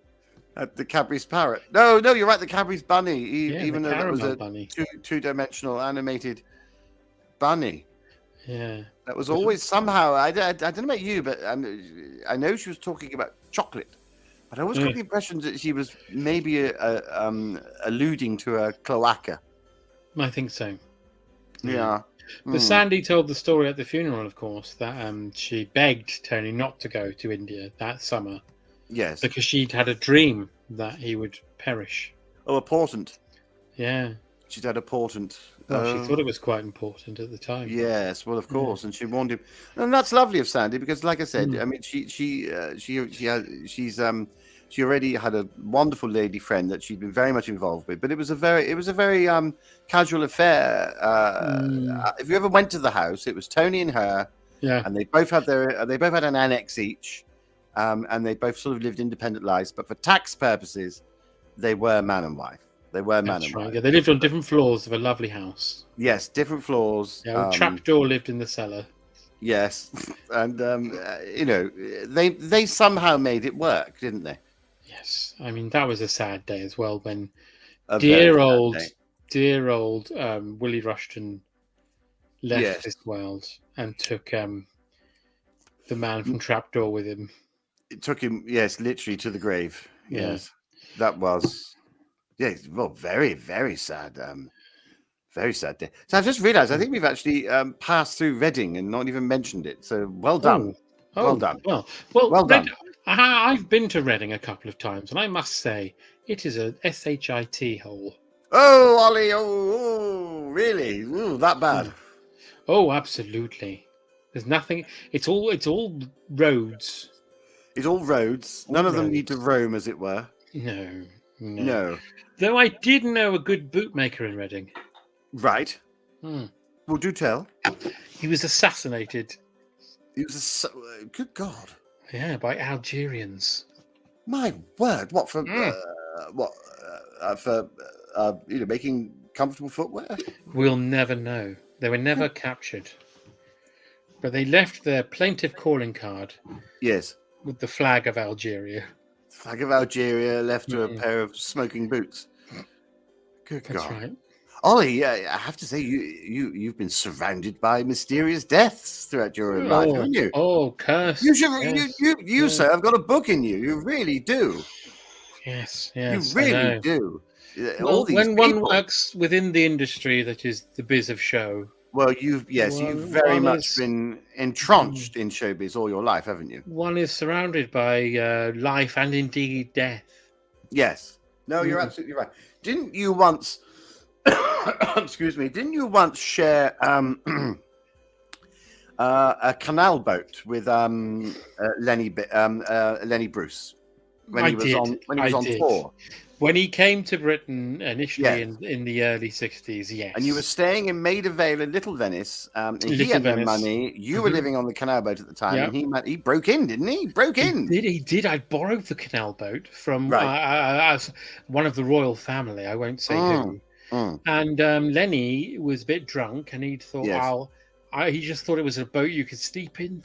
The Cadbury's parrot. No, you're right. The Cadbury's bunny. Even though that was a two-dimensional animated bunny. Yeah. That was always somehow. I don't know about you, but I know she was talking about chocolate. But I always got the impression that she was maybe alluding to a cloaca. I think so. Yeah. But Sandy told the story at the funeral, of course, that she begged Tony not to go to India that summer. Yes. Because she'd had a dream that he would perish. Oh, a portent. Yeah. She'd had a portent. Well, she thought it was quite important at the time. Yes, well, of course, and she warned him, and that's lovely of Sandy because, like I said, I mean, she already had a wonderful lady friend that she'd been very much involved with, but it was a very casual affair. If you ever went to the house, it was Tony and her, and they both had an annex each, and they both sort of lived independent lives, but for tax purposes, they were man and wife. They were man and wife. Yeah, they lived on different floors of a lovely house. Yes, different floors. Yeah, a trapdoor lived in the cellar. Yes, and they somehow made it work, didn't they? Yes, I mean that was a sad day as well when dear old Willie Rushton left this world. and took the man from Trapdoor with him. It took him, yes, literally to the grave. Yeah. Yes, that was, well, very, very sad. Very sad day. So I've just realised, I think we've actually passed through Reading and not even mentioned it. So well done. Well done. Well, Well done. I've been to Reading a couple of times, and I must say, it is a shit hole. Oh, Ollie! Oh, really? Ooh, that bad? Oh, absolutely. There's nothing. It's all roads. It's all roads. None of them need to roam, as it were. No. Though I did know a good bootmaker in Reading. Right. Well, do tell. He was assassinated. He was good God. Yeah, by Algerians. My word! What for? For making comfortable footwear? We'll never know. They were never captured, but they left their plaintive calling card. Yes. With the flag of Algeria. Flag of Algeria left to a pair of smoking boots. Good God. That's right. Ollie, I have to say, you've been surrounded by mysterious deaths throughout your life, haven't you? Oh, curse! You should, sir, have got a book in you. You really do. Yes, you really do. Well, when one works within the industry that is the biz of show. Well, you've very much been entrenched in showbiz all your life, haven't you? One is surrounded by life and indeed death. Yes. No, you're absolutely right. Didn't you once? Excuse me. Didn't you once share a canal boat with Lenny Bruce when he was on tour? When he came to Britain initially in the early 60s, yes. And you were staying in Maida Vale in Little Venice. He had no money. You were living on the canal boat at the time. Yep. And he broke in, didn't he? He did. I borrowed the canal boat from one of the royal family. I won't say who. And Lenny was a bit drunk, and he thought, he just thought it was a boat you could sleep in.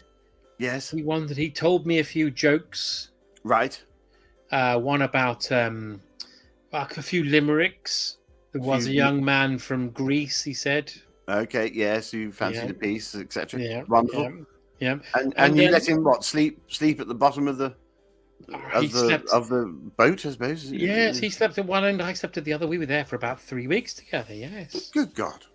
Yes. He told me a few jokes. Right. One about a few limericks. There was a young man from Greece, he said. Okay, yes, who fancied a piece, etc. Yeah, wonderful. Yeah. And you let him sleep at the bottom of the boat, I suppose. Yes, he slept at one end, I slept at the other. We were there for about 3 weeks together. Yes. Good God.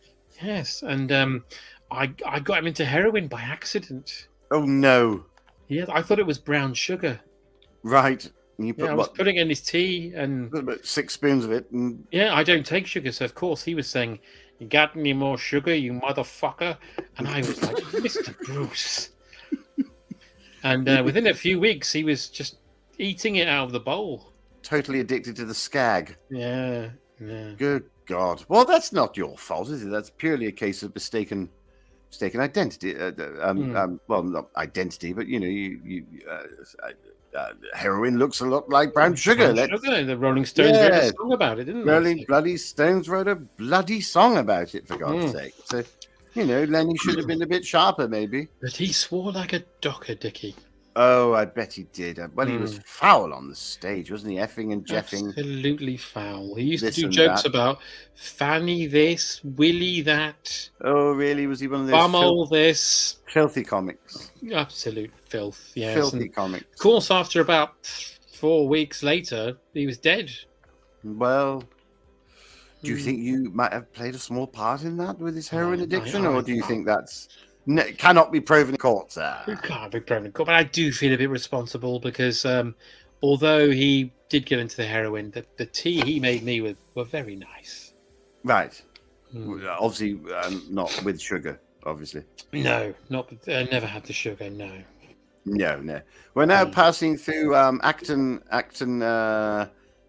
Yes, and I got him into heroin by accident. Oh no. Yeah, I thought it was brown sugar. Right. I was putting in his tea and about 6 spoons of it. And... Yeah, I don't take sugar, so of course he was saying, "You got any more sugar, you motherfucker?" And I was like, "Mr. Bruce." And within a few weeks, he was just eating it out of the bowl. Totally addicted to the skag. Yeah. Good God. Well, that's not your fault, is it? That's purely a case of mistaken identity. Well, not identity, but heroin looks a lot like brown sugar. The Rolling Stones wrote a song about it, didn't they? Bloody Stones wrote a bloody song about it, for God's sake. So, Lenny should have been a bit sharper, maybe. But he swore like a docker, Dickie. Oh, I bet he did. Well, he was foul on the stage, wasn't he? Effing and jeffing. Absolutely foul. He used to do jokes about Fanny this, Willie that. Oh, really? Was he one of those Bumhole this? Filthy comics. Absolute filth, yes. Filthy comics. Of course, after about 4 weeks later, he was dead. Well, do you think you might have played a small part in that with his heroin addiction, or do you think that's... cannot be proven in court, sir? It can't be proven in court, but I do feel a bit responsible because although he did get into the heroin, the tea he made me with were very nice. Right. Obviously, not with sugar, obviously. No, never had the sugar, no. No. We're now passing through Acton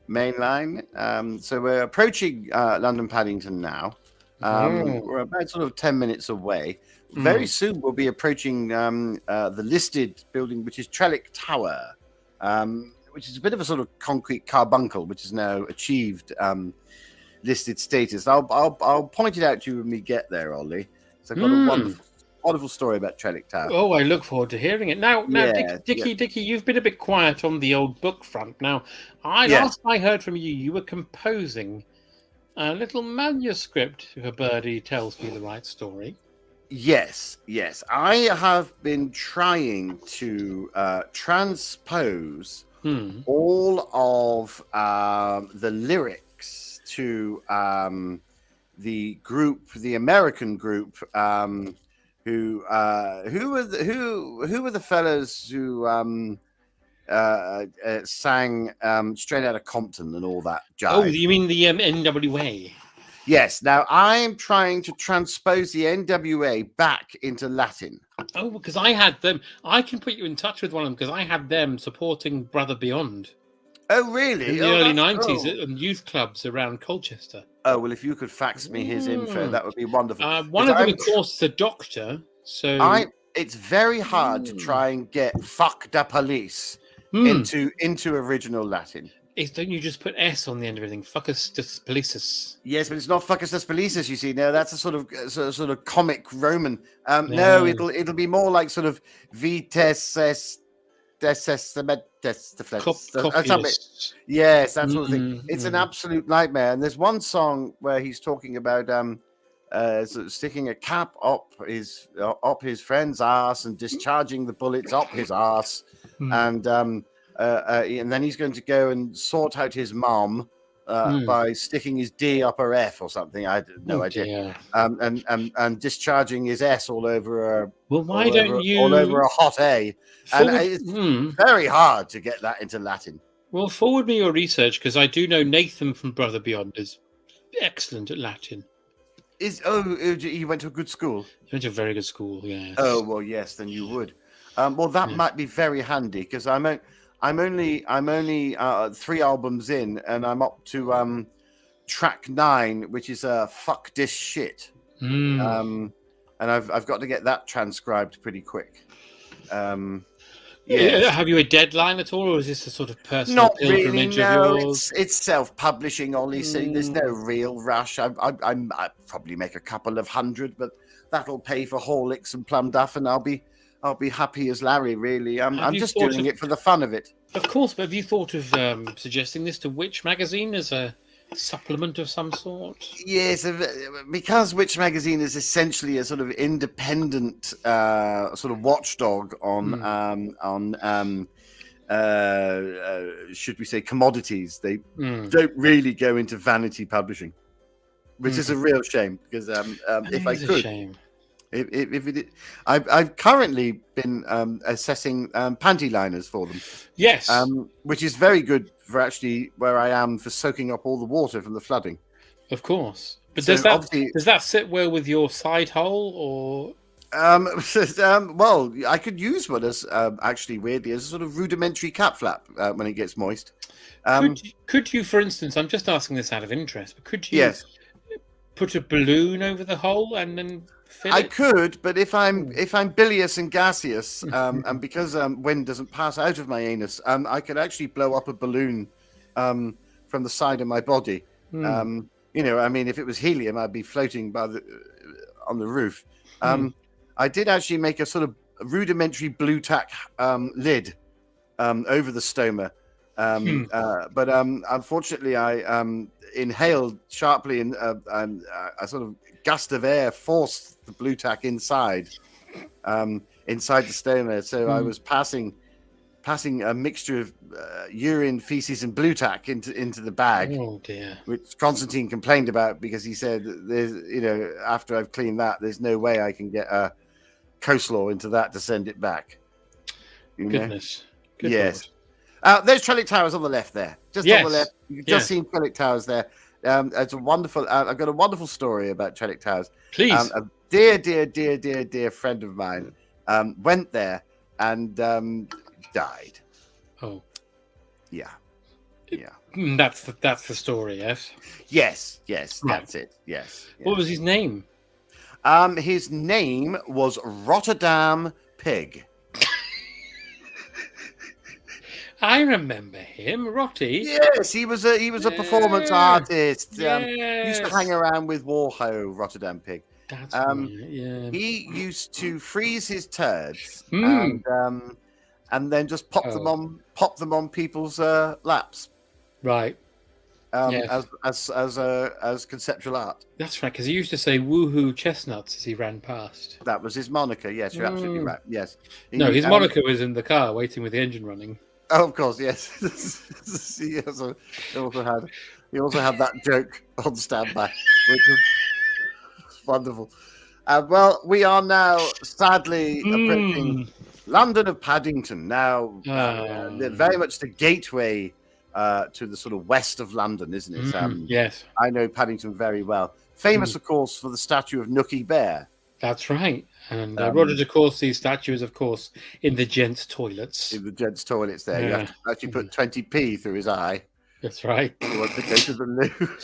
main line. So we're approaching London Paddington now. We're about sort of 10 minutes away. Very soon we'll be approaching the listed building, which is Trellic Tower, which is a bit of a sort of concrete carbuncle, which has now achieved listed status. I'll point it out to you when we get there, Ollie. So I've got a wonderful story about Trellic Tower. Oh, I look forward to hearing it. Now, Dickie, you've been a bit quiet on the old book front. Now, last I heard from you, you were composing a little manuscript, if a birdie tells me the right story. Yes. I have been trying to transpose all of the lyrics to the American group, who were the fellas who sang Straight Outta Compton and all that jive. Oh, you mean the NWA? Yes. Now I'm trying to transpose the NWA back into Latin. Oh, because I had them. I can put you in touch with one of them because I had them supporting Brother Beyond. Oh, really? In the early 90s at youth clubs around Colchester. Oh, well, if you could fax me his info, that would be wonderful. One of them, of course, is a doctor. So it's very hard to try and get "fuck the police" into original Latin. Don't you just put S on the end of everything? Fuck us, just polices. Yes, but it's not "fuck us, just polices." You see, no, that's a sort of comic Roman. No, it'll be more like sort of "vites yes, that sort of thing. It's an absolute nightmare. And there's one song where he's talking about sort of sticking a cap up his friend's ass and discharging the bullets up his ass, and then he's going to go and sort out his mom by sticking his D up her F or something. I had no idea. And discharging his S all over all over a hot A. And it's very hard to get that into Latin. Well, forward me your research because I do know Nathan from Brother Beyond is excellent at Latin. He went to a good school? He went to a very good school, yes. Oh, well, yes, then you would. Well, that might be very handy because I'm only 3 albums in, and I'm up to track 9, which is "Fuck This Shit," and I've got to get that transcribed pretty quick. Yes. Have you a deadline at all, or is this a sort of personal pilgrimage of yours? It's self-publishing, Ollie, so there's no real rush. I'd probably make a couple of hundred, but that'll pay for Horlicks and Plum Duff, and I'll be happy as Larry, really. I'm just doing it for the fun of it. Of course, but have you thought of suggesting this to Witch Magazine as a supplement of some sort? Yes, because Witch Magazine is essentially a sort of independent sort of watchdog on should we say commodities. They don't really go into vanity publishing, which is a real shame because if I could. I've currently been assessing panty liners for them. Yes, which is very good for actually where I am for soaking up all the water from the flooding. Of course, but does that sit well with your side hole or? Well, I could use one as actually weirdly as a sort of rudimentary cap flap when it gets moist. Could you, for instance, I'm just asking this out of interest, but could you put a balloon over the hole and then? I could, but if I'm bilious and gaseous, and because wind doesn't pass out of my anus, I could actually blow up a balloon from the side of my body. I mean, if it was helium, I'd be floating on the roof. I did actually make a sort of rudimentary blue tack lid over the stoma, but unfortunately, I inhaled sharply and a sort of gust of air forced the blue tack inside the stoma. So I was passing a mixture of urine, feces, and blue tack into the bag. Oh dear! Which Constantine complained about because he said, "There's, after I've cleaned that, there's no way I can get a coleslaw into that to send it back." Goodness. Good yes. There's Trellic Towers on the left there. Just on the left. You've just seen Trellic Towers there. It's a wonderful. I've got a wonderful story about Trellic Towers. Please. A dear friend of mine went there and died. Oh. Yeah. That's the story, yes? Yes, that's it. Yes. What was his name? His name was Rotterdam Pig. I remember him, Rotty. Yes, he was a performance artist. Used to hang around with Warho, Rotterdam Pig. That's right, yeah. He used to freeze his turds and then just pop them on people's laps. Right. Yes. as conceptual art. That's right, because he used to say "woohoo chestnuts" as he ran past. That was his moniker. Yes, you're absolutely right. Yes. No, his moniker was in the car waiting with the engine running. Oh, of course, yes. he also had that joke on standby, which was wonderful. Well, we are now sadly approaching London of Paddington. Now, very much the gateway to the sort of west of London, isn't it? Yes. I know Paddington very well. Famous, of course, for the statue of Nookie Bear. That's right. And Roger de Courcy's statue is, of course, in the gents' toilets. In the gents' toilets there. You have to actually put 20p through his eye. That's right. You want to go to the loo.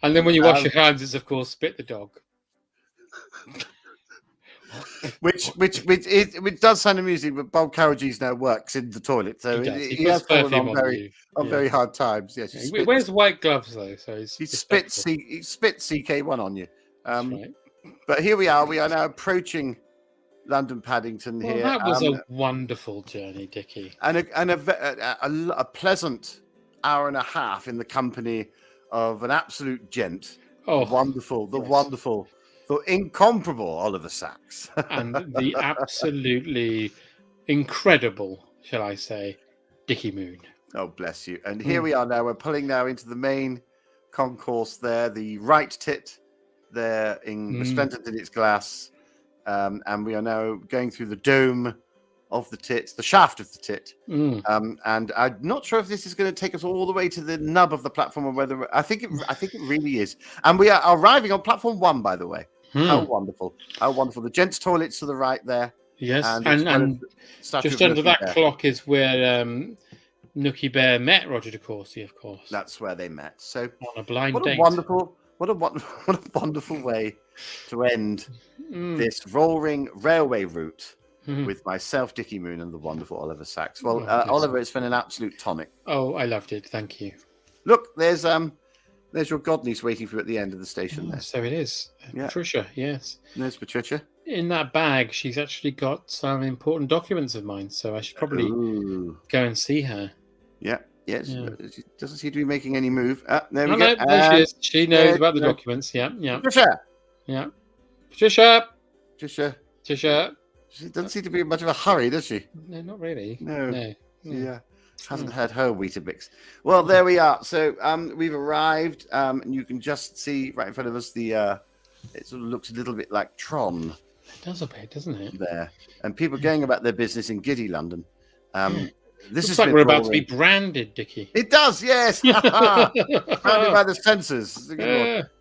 And then when you wash your hands, it's, of course, spit the dog. which does sound amusing, but Bob Carriage's now works in the toilet, so he has fallen on very hard times. Yes, he wears white gloves though, so he spits CK1 on you. Right. But here we are. We are now approaching London Paddington here. That was a wonderful journey, Dickie, and a pleasant hour and a half in the company of an absolute gent. Oh, wonderful! Wonderful. The incomparable Oliver Sacks. And the absolutely incredible, shall I say, Dickie Moon. Oh, bless you. And here we are now. We're pulling now into the main concourse there, the right tit there, resplendent in its glass. And we are now going through the dome of the tit, the shaft of the tit. And I'm not sure if this is going to take us all the way to the nub of the platform, or whether I think it really is. And we are arriving on platform 1, by the way. How wonderful! How wonderful! The gents' toilets to the right there. Yes, and just under that clock is where Nookie Bear met Roger de Courcy, of course. That's where they met. So on a blind date. What a wonderful way to end this roaring railway route with myself, Dickie Moon, and the wonderful Oliver Sacks. Well, Oliver, it's been an absolute tonic. Oh, I loved it. Thank you. Look, there's your godniece waiting for you at the end of the station there. So it is. Yeah. Patricia, yes. There's Patricia. In that bag, she's actually got some important documents of mine, so I should probably go and see her. Yeah. Yes. Yeah. She doesn't seem to be making any move. There we go. No, she is. She knows about the documents. Yeah. Patricia. Yeah. Patricia. She doesn't seem to be in much of a hurry, does she? No, not really. No. Yeah. Hasn't had her Weetabix. Well, there we are. So we've arrived, and you can just see right in front of us it sort of looks a little bit like Tron. It does a bit, doesn't it? There. And people going about their business in giddy London. This looks like we're about to be branded, Dickie. It does, yes. Branded by the censors.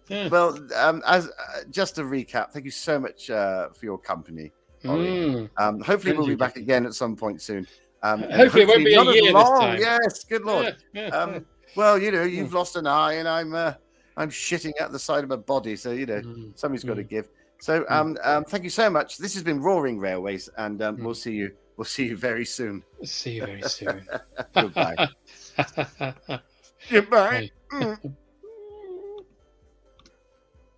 Well, as just to recap, thank you so much for your company, Ollie. Hopefully we'll be back again at some point soon. Hopefully it won't be a year this time. Yes, good Lord. Well, you've lost an eye, and I'm shitting at the side of my body, so somebody's got to give. So thank you so much. This has been Roaring Railways, and we'll see you very soon. See you very soon. Goodbye. Goodbye.